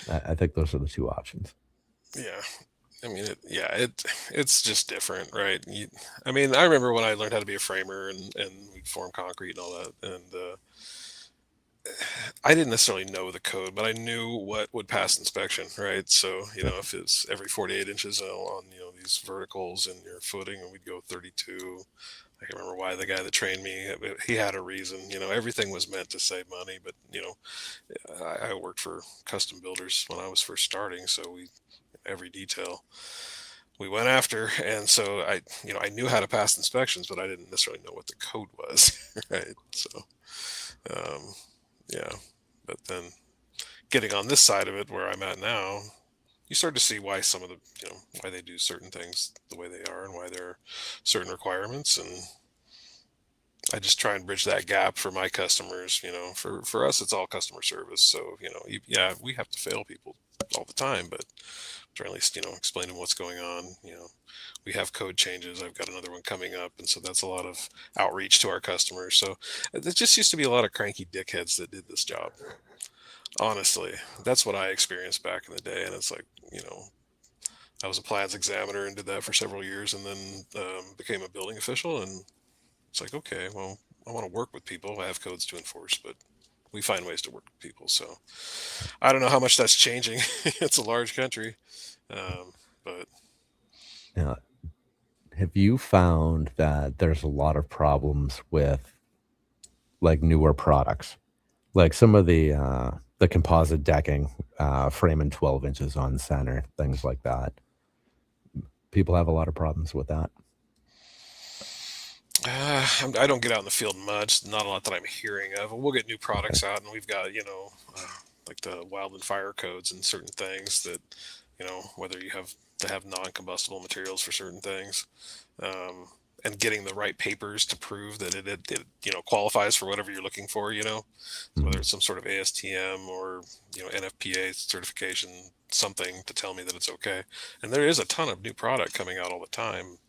I think those are the two options. Yeah. I mean, it's just different, right? I mean, I remember when I learned how to be a framer and we form concrete and all that, and I didn't necessarily know the code, but I knew what would pass inspection, right? So, if it's every 48 inches on, these verticals and your footing, and we'd go 32. I can't remember why the guy that trained me, he had a reason. Everything was meant to save money, but I worked for custom builders when I was first starting, so every detail we went after, and so I knew how to pass inspections, but I didn't necessarily know what the code was, right? So, um, yeah, but then getting on this side of it where I'm at now, you start to see why some of the, why they do certain things the way they are and why there are certain requirements. And I just try and bridge that gap for my customers. For us, it's all customer service. So, yeah, we have to fail people all the time, but try at least, explain to them what's going on. We have code changes. I've got another one coming up. And so that's a lot of outreach to our customers. So there just used to be a lot of cranky dickheads that did this job. Honestly, that's what I experienced back in the day. And it's like, I was a plans examiner and did that for several years, and then became a building official. And it's like, okay, well, I want to work with people. I have codes to enforce, but we find ways to work with people. So I don't know how much that's changing. It's a large country. But Now, have you found that there's a lot of problems with like newer products, like some of the composite decking, framing 12 inches on center, things like that? People have a lot of problems with that. I don't get out in the field much. Not a lot that I'm hearing of. We'll get new Okay. products out, and we've got like the wildland fire codes and certain things that whether you have to have non-combustible materials for certain things, um, and getting the right papers to prove that it qualifies for whatever you're looking for. So whether Mhm. it's some sort of ASTM or NFPA certification, something to tell me that it's okay. And there is a ton of new product coming out all the time.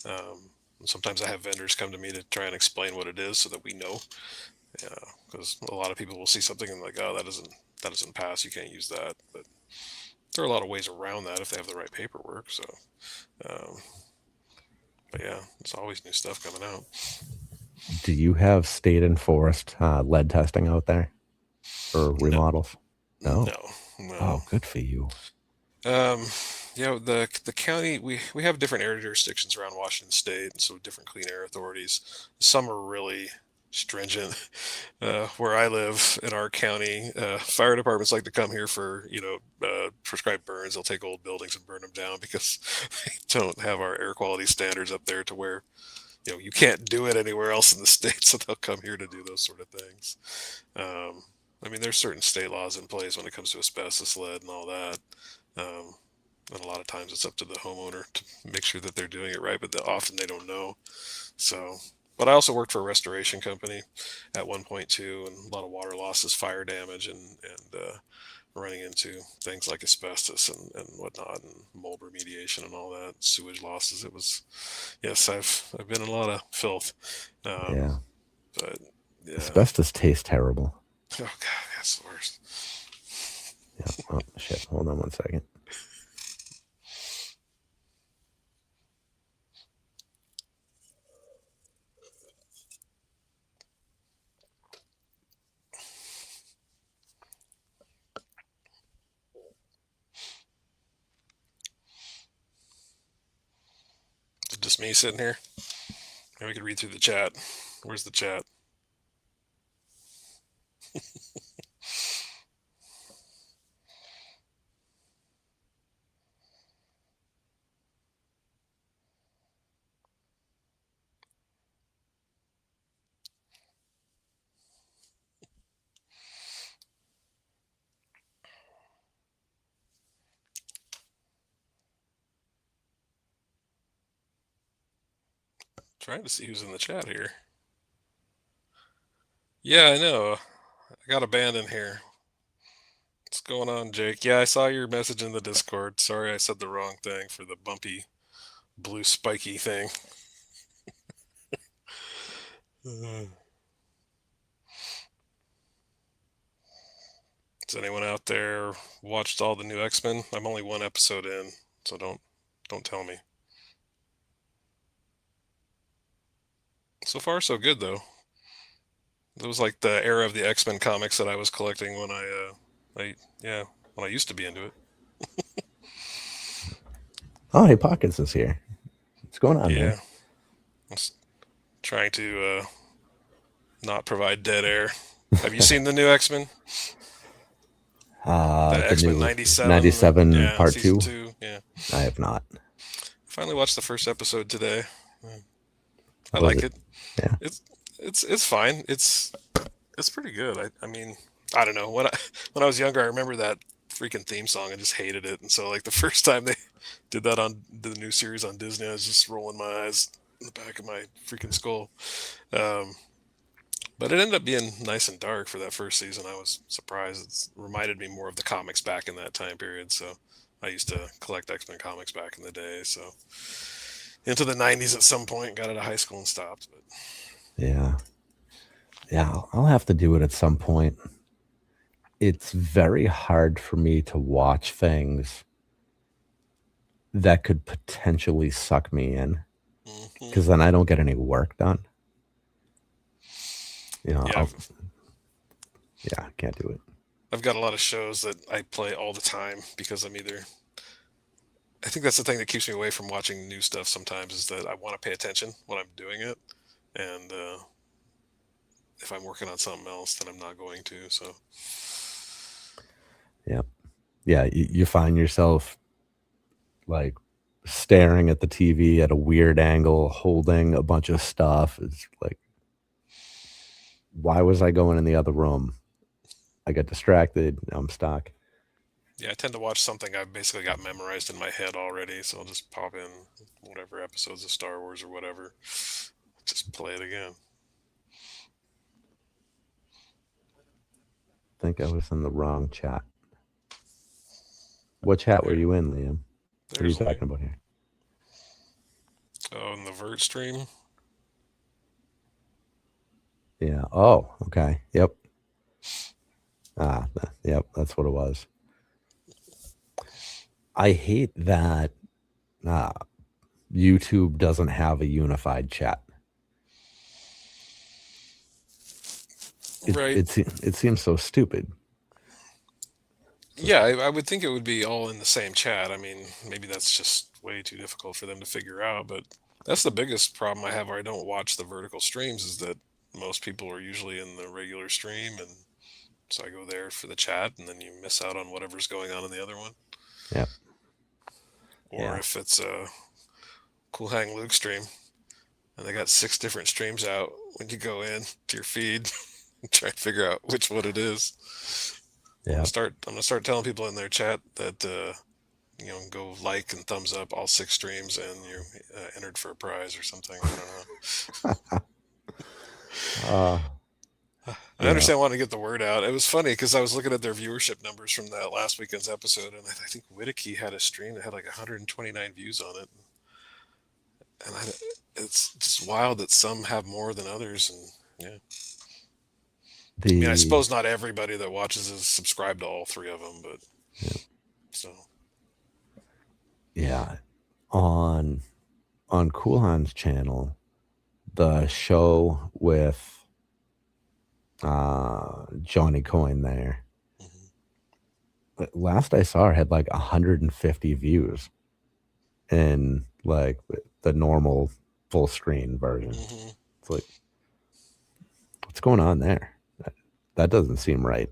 Um, Sometimes I have vendors come to me to try and explain what it is so that we know. Yeah, because a lot of people will see something and like, oh, that doesn't pass. You can't use that. But there are a lot of ways around that if they have the right paperwork. So, um, but yeah, there's always new stuff coming out. Do you have state enforced lead testing out there for No, remodels? No. no, no. Oh, good for you. Um, the county, we have different air jurisdictions around Washington State, and so different clean air authorities. Some are really stringent. Where I live in our county, fire departments like to come here for prescribed burns. They'll take old buildings and burn them down because they don't have our air quality standards up there to where you can't do it anywhere else in the state. So they'll come here to do those sort of things. Um, I mean, there's certain state laws in place when it comes to asbestos, lead, and all that. Um, and a lot of times it's up to the homeowner to make sure that they're doing it right, but often they don't know. So, but I also worked for a restoration company at one point too, and a lot of water losses, fire damage, and running into things like asbestos and whatnot, and mold remediation and all that, sewage losses. It was, yes, I've been in a lot of filth, um, Yeah. but yeah. Asbestos tastes terrible. Oh God, that's the worst. Yeah. Oh, shit. Hold on one second. Is it just me sitting here? Maybe we could read through the chat. Where's the chat? Trying to see who's in the chat here. Yeah, I know. I got a band in here. What's going on, Jake? Yeah, I saw your message in the Discord. Sorry I said the wrong thing for the bumpy, blue spiky thing. Uh, Has anyone out there watched all the new X-Men? I'm only one episode in, so don't tell me. So far, so good though. It was like the era of the X-Men comics that I was collecting when yeah, when I used to be into it. Oh, hey, Pockets is here. What's going on, man? Yeah, I was trying to not provide dead air. Have you seen the new X-Men? The The X-Men new 97, 97 yeah, part season 2. 2. Yeah, I have not. finally watched the first episode today. I Was like it? it. Yeah. It's fine. It's pretty good. I mean, I don't know. When I was younger, I remember that freaking theme song. I just hated it. And so like the first time they did that on the new series on Disney, I was just rolling my eyes in the back of my freaking skull. Um, but it ended up being nice and dark for that first season. I was surprised. It reminded me more of the comics back in that time period. So I used to collect X-Men comics back in the day. So into the 90s at some point, got out of high school and stopped. But Yeah. Yeah, I'll have to do it at some point. It's very hard for me to watch things that could potentially suck me in mhm. because then I don't get any work done. You know, Yeah, yeah, I can't do it. I've got a lot of shows that I play all the time because I think that's the thing that keeps me away from watching new stuff sometimes is that I want to pay attention when I'm doing it. And if I'm working on something else, then I'm not going to. So, Yeah. Yeah, you find yourself like staring at the TV at a weird angle, holding a bunch of stuff. It's like, why was I going in the other room? I got distracted. I'm stuck. yeah, I tend to watch something I've basically got memorized in my head already. So I'll just pop in whatever episodes of Star Wars or whatever, just play it again. I think I was in the wrong chat. What chat were There, you in, Liam? What are you there's talking about here? oh, in the Vert stream. Yeah. Oh, okay. Yep. Yep. That's what it was. I hate that uh, YouTube doesn't have a unified chat. Right. It seems so stupid. Yeah, I would think it would be all in the same chat. I mean, maybe that's just way too difficult for them to figure out, but that's the biggest problem I have where I don't watch the vertical streams is that most people are usually in the regular stream and so I go there for the chat and then you miss out on whatever's going on in the other one. Yeah. Or Yeah. if it's a Cool Hang Luke stream and they got 6 different streams out when you go in to your feed and try to figure out which one it is. Yeah. I'm gonna start telling people in their chat that go like and thumbs up all 6 streams and you're entered for a prize or something. I don't know. Uh, I yeah. understand wanting to get the word out. It was funny because I was looking at their viewership numbers from that last weekend's episode, and I think Whittaky had a stream that had like 129 views on it, and it's just wild that some have more than others. And yeah, I mean, I The suppose not everybody that watches is subscribed to all 3 of them, but yeah. so Yeah. On Coolhan's channel, the show with Johnny Coyne there. mhm. Last I saw her had like 150 views in like the normal full screen version. Mhm. It's like, what's going on there? That doesn't seem right.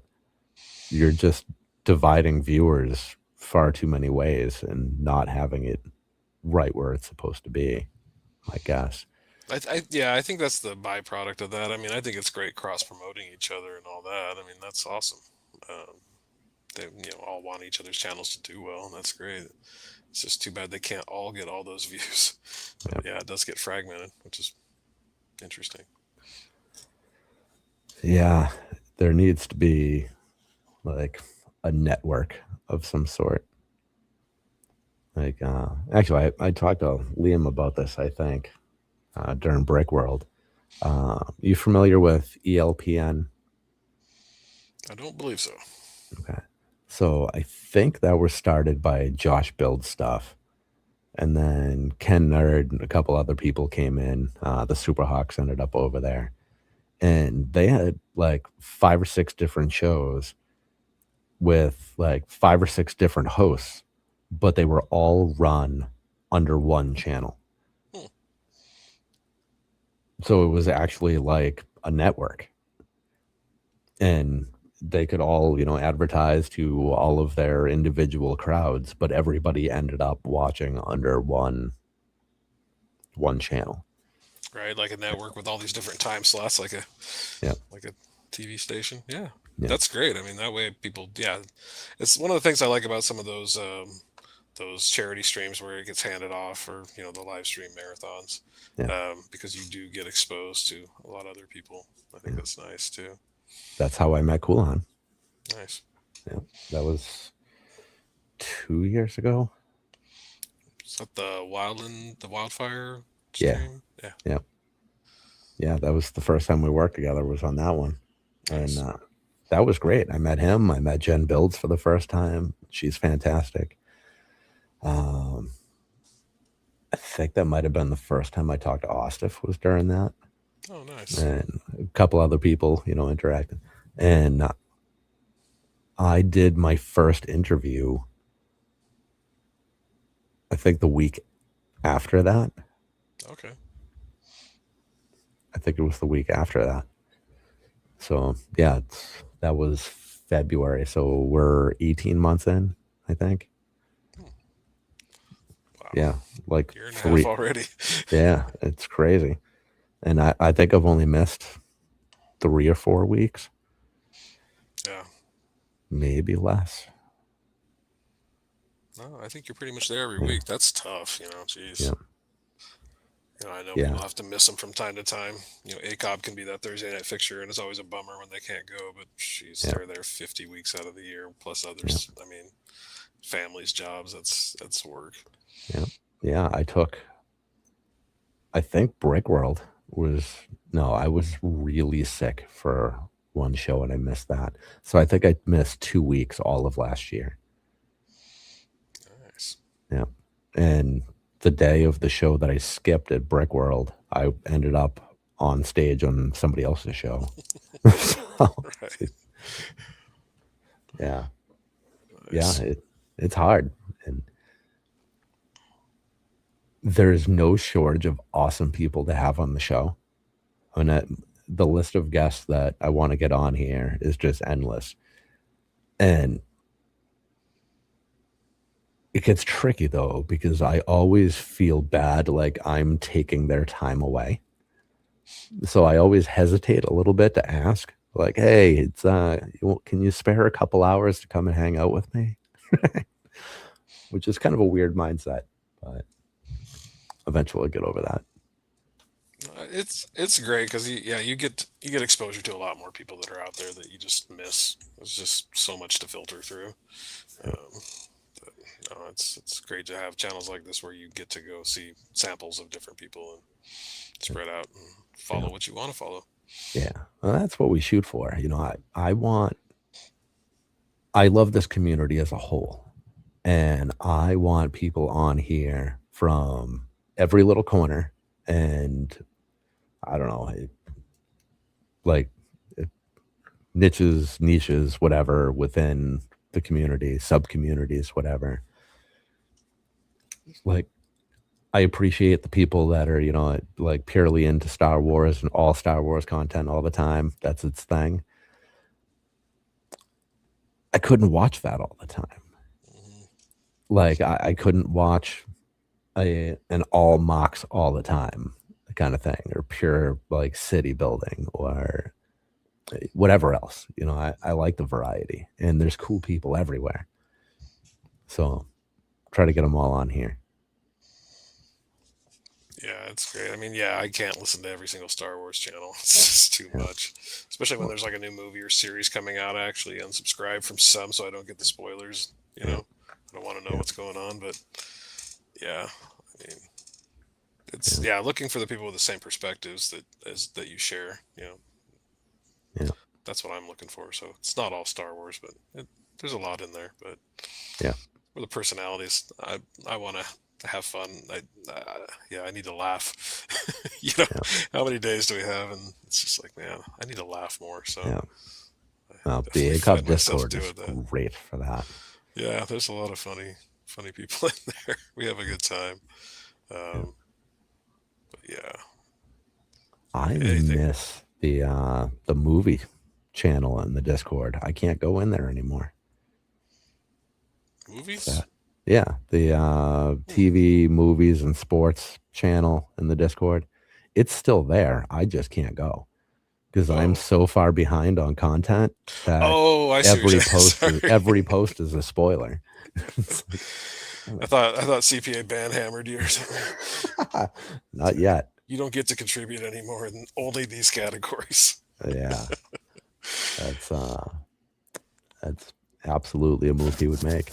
You're just dividing viewers far too many ways and not having it right where it's supposed to be, I guess. Yeah, I think that's the byproduct of that. I mean, I think it's great cross promoting each other and all that. I mean, that's awesome. Um, they all want each other's channels to do well, and that's great. It's just too bad they can't all get all those views. But Yep. yeah, it does get fragmented, which is interesting. Yeah, there needs to be like a network of some sort. Like, actually, I talked to Liam about this, I think, during Brick World. You familiar with ELPN? I don't believe so. Okay. So I think that was started by Josh Build Stuff. And then Ken Nerd and a couple other people came in. The Superhawks ended up over there. And they had like 5 or 6 different shows with like 5 or 6 different hosts, but they were all run under one channel. Hmm. So it was actually like a network. And they could all, advertise to all of their individual crowds, but everybody ended up watching under one channel. Right, like a network with all these different time slots, Yeah. like a TV station. Yeah, Yeah. that's great. I mean, that way people, yeah, it's one of the things I like about some of those charity streams where it gets handed off, or the live stream marathons, Yeah. because you do get exposed to a lot of other people. I think Yeah. that's nice too. That's how I met Coolon. Nice. Yeah. That was 2 years ago. Is that the wildfire Yeah. stream? Yeah. Yeah. Yeah. That was the first time we worked together, was on that one. Nice. And that was great. I met him. I met Jen Builds for the first time. She's fantastic. I think that might have been the first time I talked to Ostef, was during that. Oh, nice. And a couple other people, interacted. And I did my first interview, I think the week after that. Okay. I think it was the week after that. So yeah, that was February. So we're 18 months in, I think. Wow. Yeah, like Year and a 3. half already. Yeah, it's crazy. And I think I've only missed 3 or 4 weeks, Yeah. maybe less. No, I think you're pretty much there every Yeah. week. That's tough, Jeez. Yeah. I know Yeah. people have to miss them from time to time. ACOB can be that Thursday night fixture, and it's always a bummer when they can't go. But she's Yeah. they're there 50 weeks out of the year, plus others. I mean, families, jobs. That's work. Yeah. Yeah. I think Brick World I was really sick for one show and I missed that. So I think I missed 2 weeks all of last year. Nice. Yeah. And the day of the show that I skipped at Brick World, I ended up on stage on somebody else's show. So, Right. yeah. Nice. Yeah. It's hard. And there's no shortage of awesome people to have on the show. I mean, the list of guests that I want to get on here is just endless. And it gets tricky though, because I always feel bad, like I'm taking their time away. So I always hesitate a little bit to ask, like, hey, it's can you spare a couple hours to come and hang out with me? Which is kind of a weird mindset, but eventually I'll get over that. It's great because you get exposure to a lot more people that are out there that you just miss. There's just so much to filter through. Um, but, no, it's great to have channels like this where you get to go see samples of different people and spread out and follow Yeah. what you want to follow. Yeah, well, that's what we shoot for. I love this community as a whole, and I want people on here from every little corner, and I don't know, like niches, whatever, within the community, sub communities, whatever. Like, I appreciate the people that are, like purely into Star Wars and all Star Wars content all the time. That's its thing. I couldn't watch that all the time. Mhm. Like, I couldn't watch an all Mox all the time kind of thing, or pure like city building, or whatever else. I like the variety, and there's cool people everywhere. So try to get them all on here. Yeah, it's great. I mean, yeah, I can't listen to every single Star Wars channel. It's just too Yeah. much. Especially when there's like a new movie or series coming out. I actually unsubscribe from some so I don't get the spoilers. Yeah. I don't want to know Yeah. what's going on. But yeah, I mean, it's Yeah. yeah, looking for the people with the same perspectives that you share. Yeah. That's what I'm looking for. So it's not all Star Wars, but there's a lot in there. But Yeah. for the personalities, I want to have fun. Yeah, I need to laugh. Yeah. How many days do we have? And it's just like, man, I need to laugh more. So Yeah. I The definitely ACOP find myself Discord is doing that. great for that. Yeah, there's a lot of funny people in there. We have a good time. Yeah. But yeah, I anything miss the movie channel in the Discord. I can't go in there anymore. movies. That yeah, the Hmm. TV, movies, and sports channel in the Discord. It's still there. I just can't go because I'm Oh, so far behind on content that oh, I see what you're saying. Sorry, every post is a spoiler. It's I thought CPA banhammered you or something. like, not yet. You don't get to contribute anymore in only these categories. Yeah, that's that's absolutely a move he would make.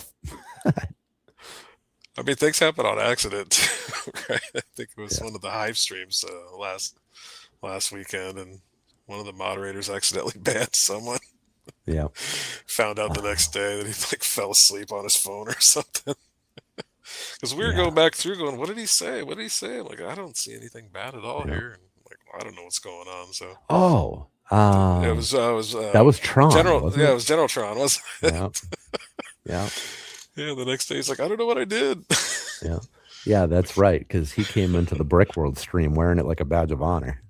I mean, things happen on accident, too, right? I think it was Yeah, one of the Hive streams last weekend, and one of the moderators accidentally banned someone. yeah. Found out the Uh, next day that he like fell asleep on his phone or something. Because we were yeah, going back through, going, "What did he say? What did he say?" I'm like, I don't see anything bad at all yeah. here. And I'm like, well, I don't know what's going on. So Oh, it was that was Tron, General. wasn't Yeah, it it? was General Tron, wasn't Yeah, it? yeah, Yeah. The next day, he's like, I don't know what I did. yeah, yeah. That's right. Because he came into the Brick World stream wearing it like a badge of honor.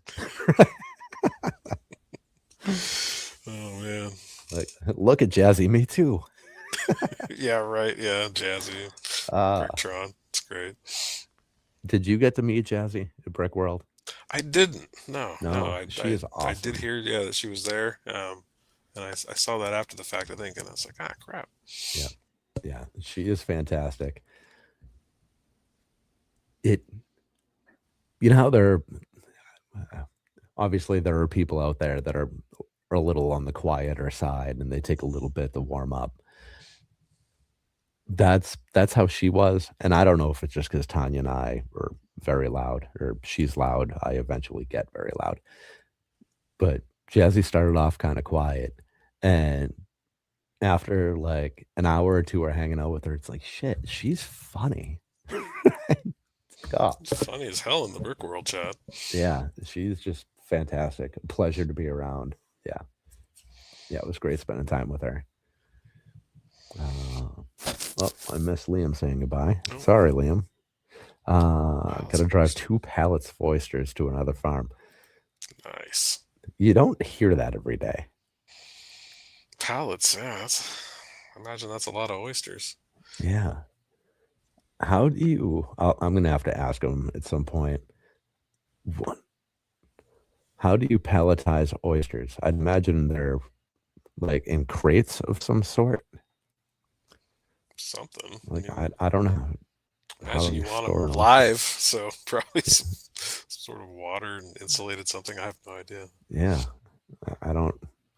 Oh man. Like, look at Jazzy, me too. Yeah. Right. Yeah. Jazzy. Uh, Bricktron. It's great. did you get to meet Jazzy at Brick World? I didn't. No. No. No, I she I, is I did awesome. hear. Yeah, that she was there. And I saw that after the fact. I think, and I was like, ah, crap. Yeah, yeah, she is fantastic. It, you know how obviously there are people out there that are a little on the quieter side and they take a little bit to warm up. That's how she was, and I don't know if it's just because Tanya and I were very loud, or she's loud. I eventually get very loud, but Jazzy started off kind of quiet, and after like an hour or two of hanging out with her, it's like shit. She's funny. God, It's funny as hell in the Brick World chat. yeah, she's just fantastic. A pleasure to be around. Yeah, yeah, it was great spending time with her. Uh, oh, I missed Liam saying goodbye. Oh, Sorry, Liam. wow, Got it's to a drive oyster. 2 pallets of oysters to another farm. Nice. You don't hear that every day. Pallets. Yeah, I imagine that's a lot of oysters. Yeah. How do you? I'm gonna have to ask him at some point. What? How do you palletize oysters? I'd imagine they're like in crates of some sort. Something. I Like mean, I don't know how imagine you you want them store them. live, so probably Yeah, some sort of water and insulated something. I have no idea. yeah. I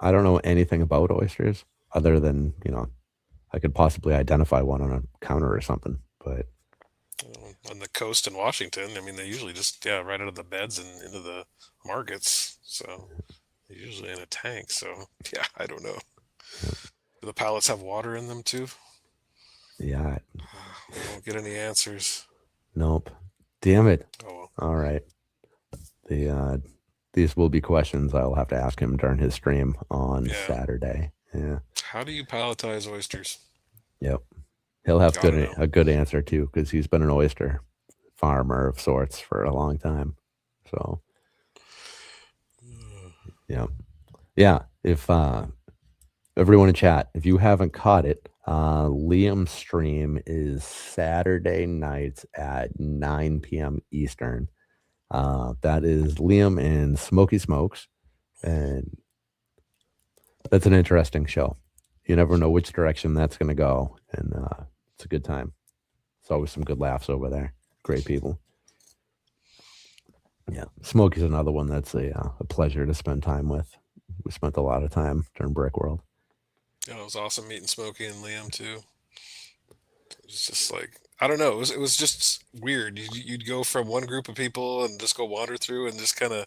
I don't know anything about oysters other than I could possibly identify one on a counter or something. But On the coast in Washington, I mean, they usually just right out of the beds and into the markets. So they're usually in a tank. So yeah, I don't know. yeah, Do the pallets have water in them too? yeah, We won't get any answers. nope. Damn it. Oh well. All right. The these will be questions I'll have to ask him during his stream on Yeah. Saturday. Yeah. How do you palletize oysters? Yep. He'll have Gotta know. a good answer too, because he's been an oyster farmer of sorts for a long time. So yeah. Yeah. If everyone in chat, if you haven't caught it, Liam's stream is Saturday nights at 9 p.m. Eastern. That is Liam and Smoky Smokes, and that's an interesting show. You never know which direction that's going to go, and it's a good time. It's always some good laughs over there. Great people. Yeah, Smokey's another one that's a pleasure to spend time with. We spent a lot of time during Brick World. Yeah, it was awesome meeting Smokey and Liam too. It was just like I don't know. It was just weird. You'd go from one group of people and just go wander through and just kind of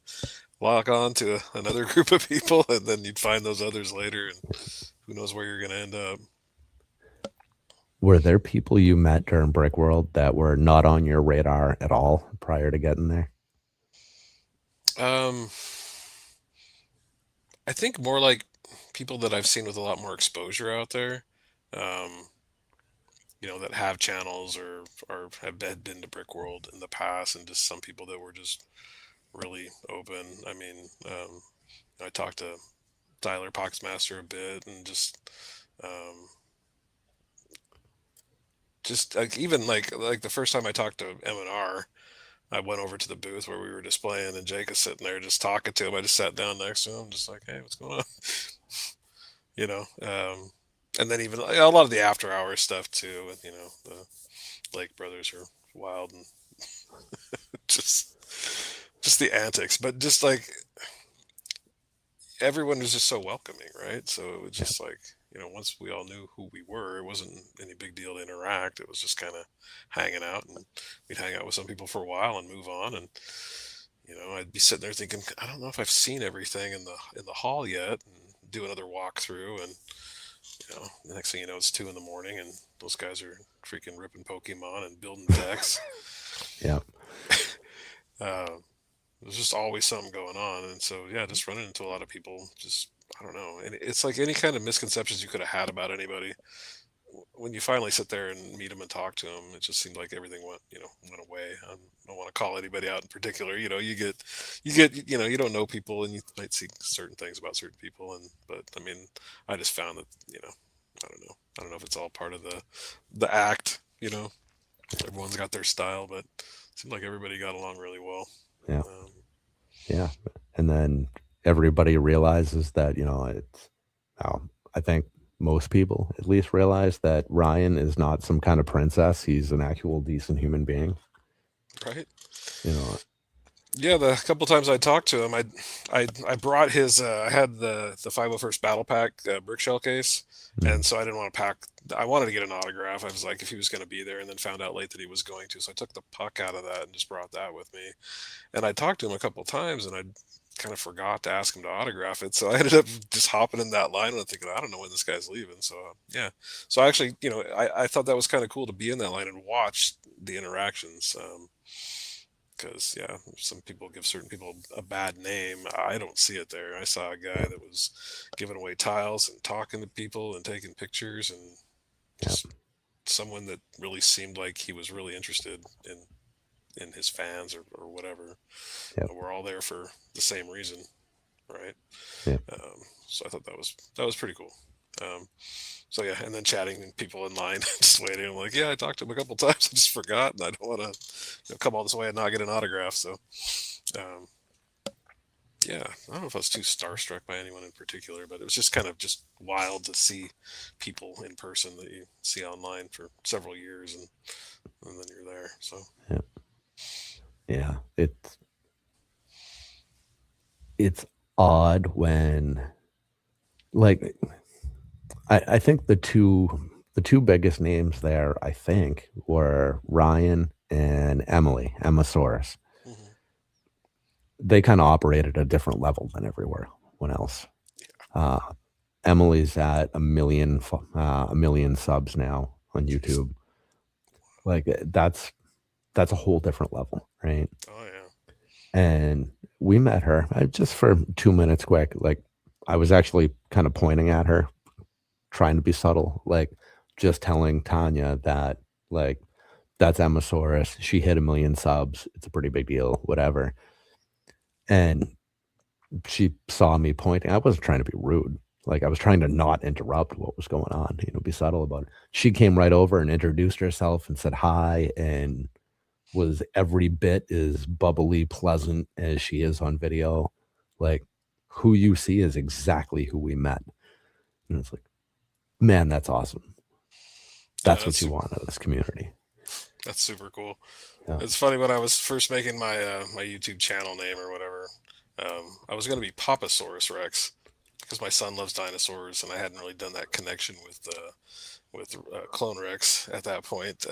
lock on to another group of people, and then you'd find those others later, and who knows where you're gonna end up. Were there people you met during Brick World that were not on your radar at all prior to getting there? Um, I think more like people that I've seen with a lot more exposure out there. Um, that have channels or had been to Brick World in the past, and just some people that were just really open. I mean, I talked to Tyler Poxmaster a bit, and um, just like even like the first time I talked to M&R, I went over to the booth where we were displaying, and Jake is sitting there just talking to him. I just sat down next to him, just like, hey, what's going on? you know, um, and then even like, a lot of the after hours stuff too. With the Lake brothers are wild and just just the antics, but just like everyone was just so welcoming, right? So it was Yeah, just like, once we all knew who we were, it wasn't any big deal to interact. It was just kind of hanging out, and we'd hang out with some people for a while and move on. And I'd be sitting there thinking, I don't know if I've seen everything in the hall yet, and do another walkthrough. And the next thing you know, it's 2 in the morning, and those guys are freaking ripping Pokemon and building decks. yeah, uh, there's just always something going on, and so yeah, just running into a lot of people. Just I don't know, and it's like any kind of misconceptions you could have had about anybody. When you finally sit there and meet them and talk to them, it just seemed like everything went away. I don't want to call anybody out in particular. You don't know people, and you might see certain things about certain people, but I mean, I just found that I don't know if it's all part of the act. Everyone's got their style, but it seemed like everybody got along really well. yeah, Um, yeah. And then everybody realizes that, it's, I think most people at least realize that Ryan is not some kind of princess. He's an actual decent human being. right? You know, Yeah, the couple times I talked to him, I brought his I had the 501st Battle Pack brick shell case, mm, and so I didn't want to pack. I wanted to get an autograph. I was like, if he was going to be there, and then found out late that he was going to, so I took the puck out of that and just brought that with me. And I talked to him a couple times, and I kind of forgot to ask him to autograph it. So I ended up just hopping in that line, and I'm thinking, I don't know when this guy's leaving. So yeah, so actually, I thought that was kind of cool to be in that line and watch the interactions. Because yeah, some people give certain people a bad name. I don't see it there. I saw a guy that was giving away tiles and talking to people and taking pictures, and yeah, just someone that really seemed like he was really interested in his fans or whatever. yeah, We're all there for the same reason, right? yeah, So I thought that was pretty cool. Um, so yeah, and then chatting and people in line, just waiting. I'm like, yeah, I talked to him a couple times. I just forgot, and I don't want to come all this way and not get an autograph. So um, yeah, I don't know if I was too starstruck by anyone in particular, but it was just kind of just wild to see people in person that you see online for several years, and then you're there. So yeah, yeah. It's odd when, like, I think the two biggest names there, I think, were Ryan and Emma Soros. mhm. They kind of operate at a different level than everywhere one else. Uh, Emily's at a million subs now on YouTube. Like that's a whole different level, right? Oh yeah, And we met her just for 2 minutes quick. Like I was actually kind of pointing at her, trying to be subtle, like just telling Tanya that like that's Emma Soros. She hit a million subs. It's a pretty big deal, whatever. And she saw me pointing. I wasn't trying to be rude. Like I was trying to not interrupt what was going on, be subtle about it. She came right over and introduced herself and said hi and was every bit as bubbly, pleasant as she is on video. Like who you see is exactly who we met. And it's like, man, that's awesome. yeah, That's that's what you super. want out of this community. That's super cool. Yeah. It's funny when I was first making my my YouTube channel name or whatever. I was gonna be Papasaurus Rex because my son loves dinosaurs, and I hadn't really done that connection with Clone Rex at that point.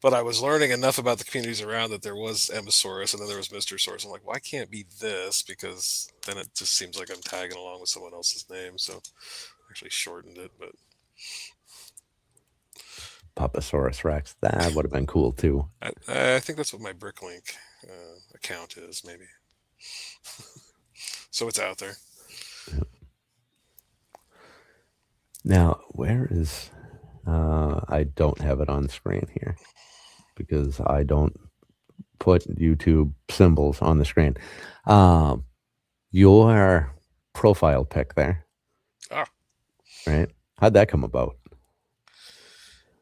But I was learning enough about the communities around that there was Emosaurus and then there was Mr. Saurus. I'm like, why can't be this? Because then it just seems like I'm tagging along with someone else's name. So I actually shortened it, but Papasaurus Rex. That would have been cool too. I think that's what my Bricklink account is, maybe. So it's out there. Now, where is I don't have it on screen here because I don't put YouTube symbols on the screen. Your profile pic there, Ah, right? How'd that come about?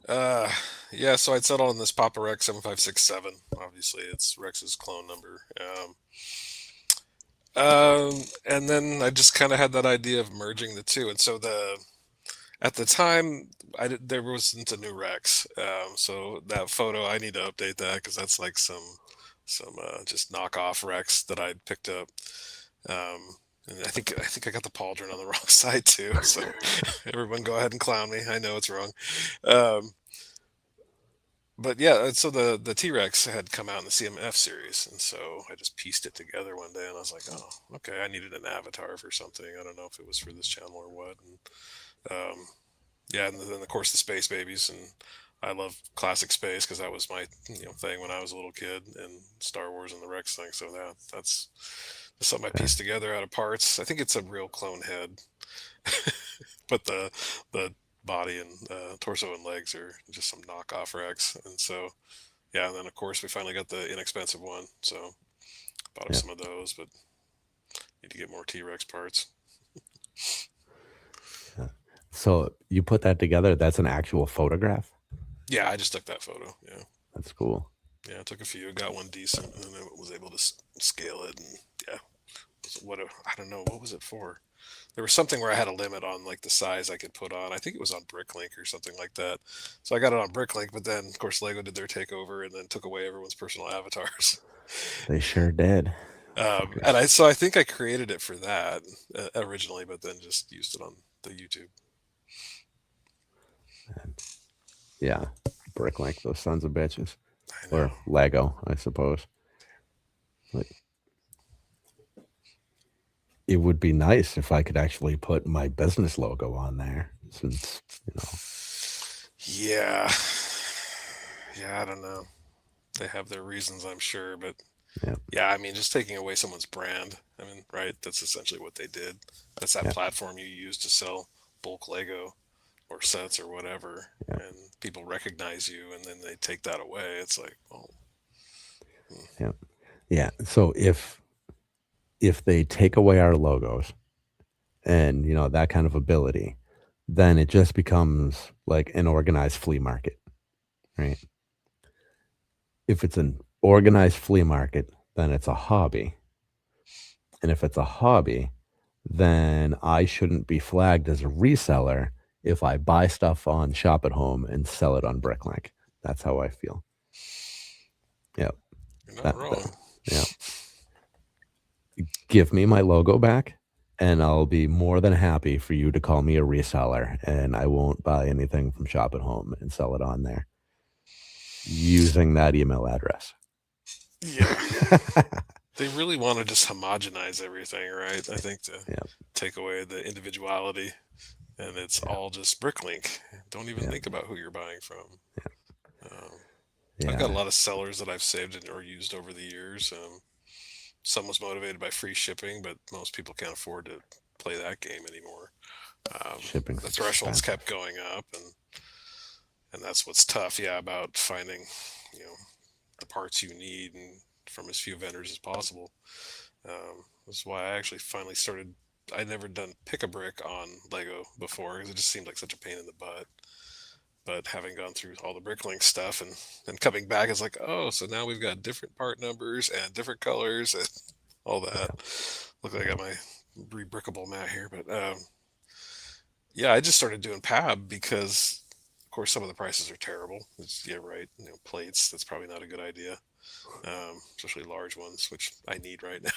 uh, yeah. So I'd settled on this PapaRex 7567. Obviously, it's Rex's clone number. And then I just kind of had that idea of merging the two, and so at the time there wasn't a new Rex, so that photo I need to update that because that's like some just knockoff Rex that I'd picked up. And I think I got the pauldron on the wrong side too. So everyone go ahead and clown me. I know it's wrong. Um, but yeah, so the T Rex had come out in the CMF series, and so I just pieced it together one day, and I was like, oh, okay, I needed an avatar for something. I don't know if it was for this channel or what. And yeah, and then of course the Space Babies, and I love classic space because that was my thing when I was a little kid, and Star Wars and the Rex thing. So that's something I Okay. pieced together out of parts. I think it's a real clone head, but the body and torso and legs are just some knockoff Rex. And so yeah, and then of course we finally got the inexpensive one, so bought up Yeah. some of those, but need to get more T Rex parts. Yeah. So you put that together. That's an actual photograph. Yeah, I just took that photo. Yeah. That's cool. Yeah, I took a few, got one decent, and then I was able to scale it. And yeah, I don't know, what was it for? There was something where I had a limit on like the size I could put on. I think it was on Bricklink or something like that. So I got it on Bricklink, but then of course Lego did their takeover and then took away everyone's personal avatars. They sure did. And I think I created it for that originally, but then just used it on the YouTube. Yeah. Bricklink, those sons of bitches. I know. Or Lego, I suppose. But it would be nice if I could actually put my business logo on there, since Yeah. Yeah, I don't know. They have their reasons, I'm sure, but Yeah. yeah, I mean, just taking away someone's brand. I mean, right? That's essentially what they did. That's that Yeah. platform you use to sell bulk Lego or sets or whatever, Yeah. and people recognize you, and then they take that away. It's like, oh, Yeah. Yeah. So if they take away our logos and that kind of ability, then it just becomes like an organized flea market, right? If it's an organized flea market, then it's a hobby. And if it's a hobby, then I shouldn't be flagged as a reseller if I buy stuff on Shop at Home and sell it on Bricklink. That's how I feel. Yeah. you're not That, wrong. yeah. Give me my logo back, and I'll be more than happy for you to call me a reseller, and I won't buy anything from Shop at Home and sell it on there using that email address. Yeah. They really want to just homogenize everything, right? I think to Yeah. take away the individuality, and it's all just Bricklink. Don't even think about who you're buying from. I've got a Yeah. lot of sellers that I've saved or used over the years. Some was motivated by free shipping, but most people can't afford to play that game anymore. Shipping's The thresholds expensive. kept going up, and that's what's tough, yeah, about finding, the parts you need and from as few vendors as possible. That's why I actually finally started. I'd never done pick a brick on Lego before because it just seemed like such a pain in the butt. But having gone through all the Bricklink stuff and coming back, it's like, oh, so now we've got different part numbers and different colors and all that. Look like I got my rebrickable mat here, but yeah, I just started doing PAB because course, some of the prices are terrible. Yeah, right. Plates. That's probably not a good idea, especially large ones, which I need right now.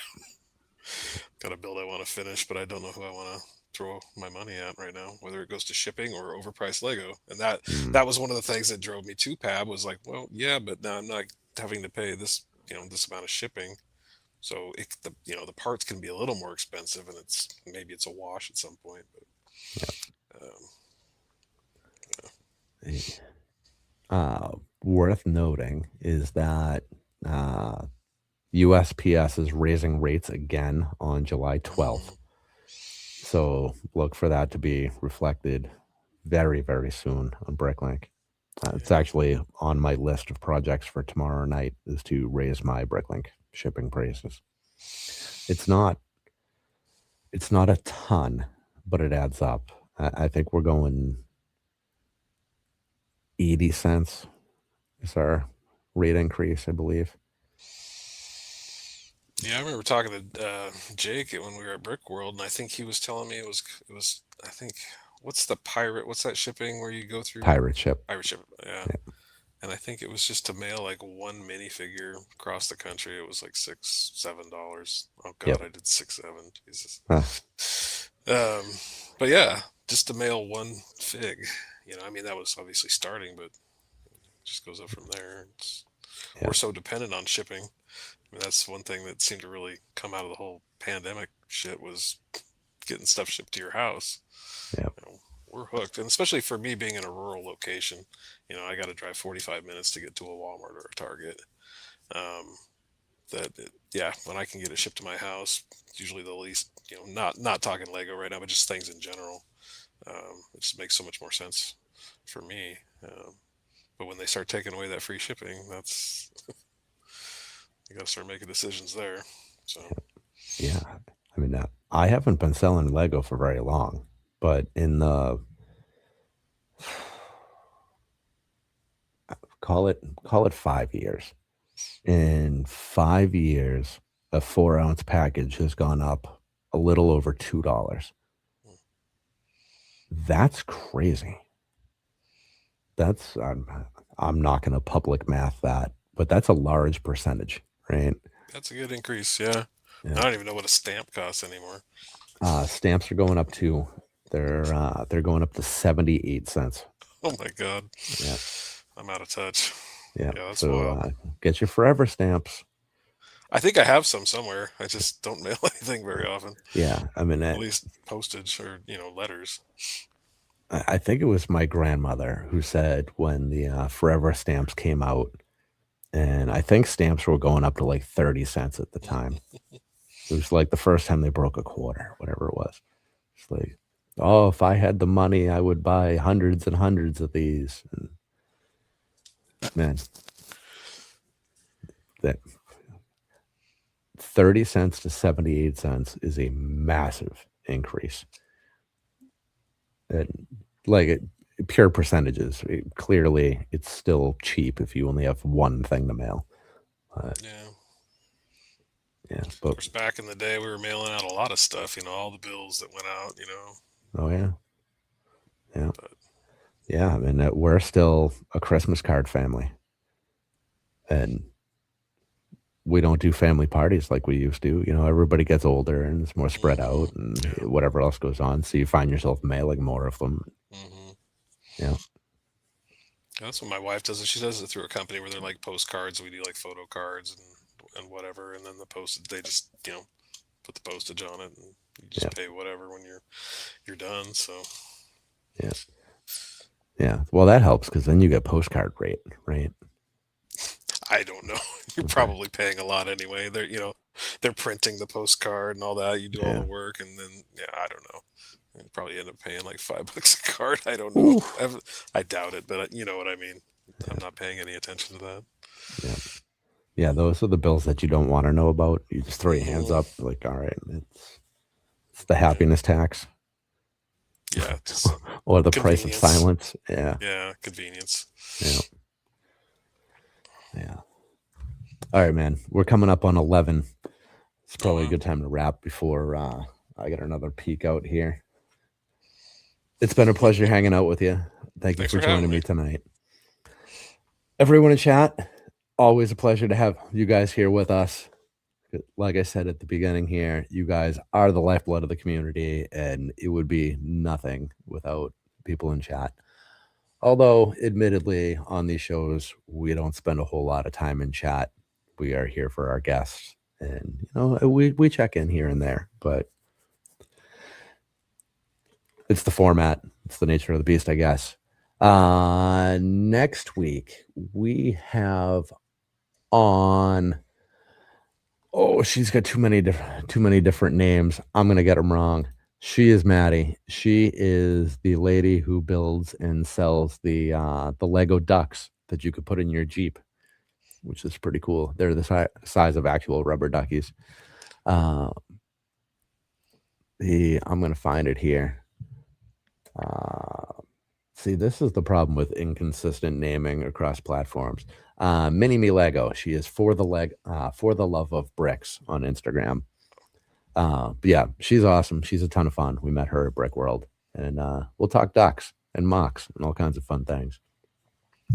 Got a build I want to finish, but I don't know who I want to throw my money at right now, whether it goes to shipping or overpriced Lego. And Mm, that was one of the things that drove me to Pab was like, well, yeah, but now I'm not having to pay this, this amount of shipping. So the parts can be a little more expensive, and maybe it's a wash at some point. But eh, worth noting is that uh, USPS is raising rates again on July 12th. So look for that to be reflected very, very soon on Bricklink. It's yeah, actually on my list of projects for tomorrow night is to raise my Bricklink shipping prices. It's not a ton, but it adds up. I think we're going 80 cents is our rate increase, I believe. yeah, I remember talking to Jake when we were at Brick World, and I think he was telling me it was I think what's the pirate? What's that shipping where you go through Pirate ship. pirate ship? Yeah, Yeah. and I think it was just to mail like one minifigure across the country. It was like $6, $7. Oh God, Yep. I did 6, 7. Jesus. Huh. Um, but yeah, just to mail one fig. I mean that was obviously starting, but it just goes up from there. Yeah. We're so dependent on shipping. I mean, that's one thing that seemed to really come out of the whole pandemic shit was getting stuff shipped to your house. Yeah. We're hooked, and especially for me being in a rural location, I got to drive 45 minutes to get to a Walmart or a Target. Um, yeah, when I can get it shipped to my house, it's usually the least, not talking Lego right now, but just things in general. It just makes so much more sense for me. But when they start taking away that free shipping, that's you got to start making decisions there. So Yeah. I mean, I haven't been selling Lego for very long, but in the call it 5 years. In 5 years, a 4-ounce package has gone up a little over $2. That's crazy. That's I'm not going to public math that, but that's a large percentage, right? that's a good increase. Yeah. I Yeah. don't even know what a stamp costs anymore. Stamps are going up too. They're going up to 78 cents. Oh my God. Yeah. I'm out of touch. Yeah. Yeah, that's So wild. get your forever stamps. I think I have some somewhere. I just don't mail anything very often. Yeah. I mean, At least postage or, letters. I think it was my grandmother who said when the forever stamps came out, and I think stamps were going up to like 30 cents at the time. It was like the first time they broke a quarter, whatever it was. It's like, oh, if I had the money, I would buy hundreds and hundreds of these. And man, that 30 cents to 78 cents is a massive increase. And pure percentages, clearly it's still cheap if you only have one thing to mail. Yeah. Yeah, Of but course, back in the day, we were mailing out a lot of stuff, all the bills that went out, oh yeah, yeah, But yeah. I mean, we're still a Christmas card family, and we don't do family parties like we used to. Everybody gets older and it's more spread out, and yeah. whatever else goes on. So you find yourself mailing more of them. hmm Yeah, That's what my wife does. She does it through a company where they're like postcards. We do like photo cards and whatever. And then the postage, they just, put the postage on it, and you yeah, just pay whatever when you're done. So yeah, yeah. Well, that helps because then you get postcard rate, right? I don't know. You're Okay. probably paying a lot anyway. They're printing the postcard and all that. You do all Yeah. the work, and then yeah, I don't know. You probably end up paying like $5 a card. I don't know. Ooh. I doubt it, but you know what I mean. I'm not paying any attention to that. Yeah. Yeah, those are the bills that you don't want to know about. You just throw your hands Mhm. up, like, all right, it's the happiness tax Yeah, just or the price of convenience. silence. Yeah, Yeah, convenience. yeah, yeah. All right, man. We're coming up on 11. It's Oh probably a wow. good time to wrap before I get another peek out here. It's been a pleasure hanging out with you. thank you Thanks for for having joining me me. tonight. Everyone in chat, always a pleasure to have you guys here with us. Like I said at the beginning here, you guys are the lifeblood of the community, and it would be nothing without people in chat. Although, admittedly, on these shows, we don't spend a whole lot of time in chat. We are here for our guests, and you know, we check in here and there, but it's the format. It's the nature of the beast, I guess. Next week we have on. Oh, she's got too many different names. I'm gonna get them wrong. She is Maddie. She is the lady who builds and sells the Lego ducks that you could put in your Jeep, which is pretty cool. They're the size of actual rubber duckies. I'm gonna find it here. See, this is the problem with inconsistent naming across platforms. Mini Me Lego. She is for the love of bricks on Instagram. But yeah, she's awesome. She's a ton of fun. We met her at Brick World, and we'll talk ducks and mocks and all kinds of fun things.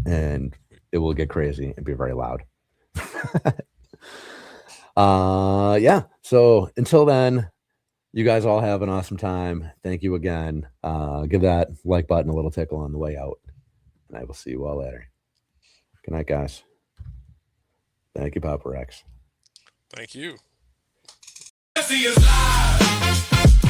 And it will get crazy and be very loud. Yeah. So until then, you guys all have an awesome time. Thank you again. Give that like button a little tickle on the way out. And I will see you all later. Good night, guys. Thank you, PapaRex. Thank you. See you live.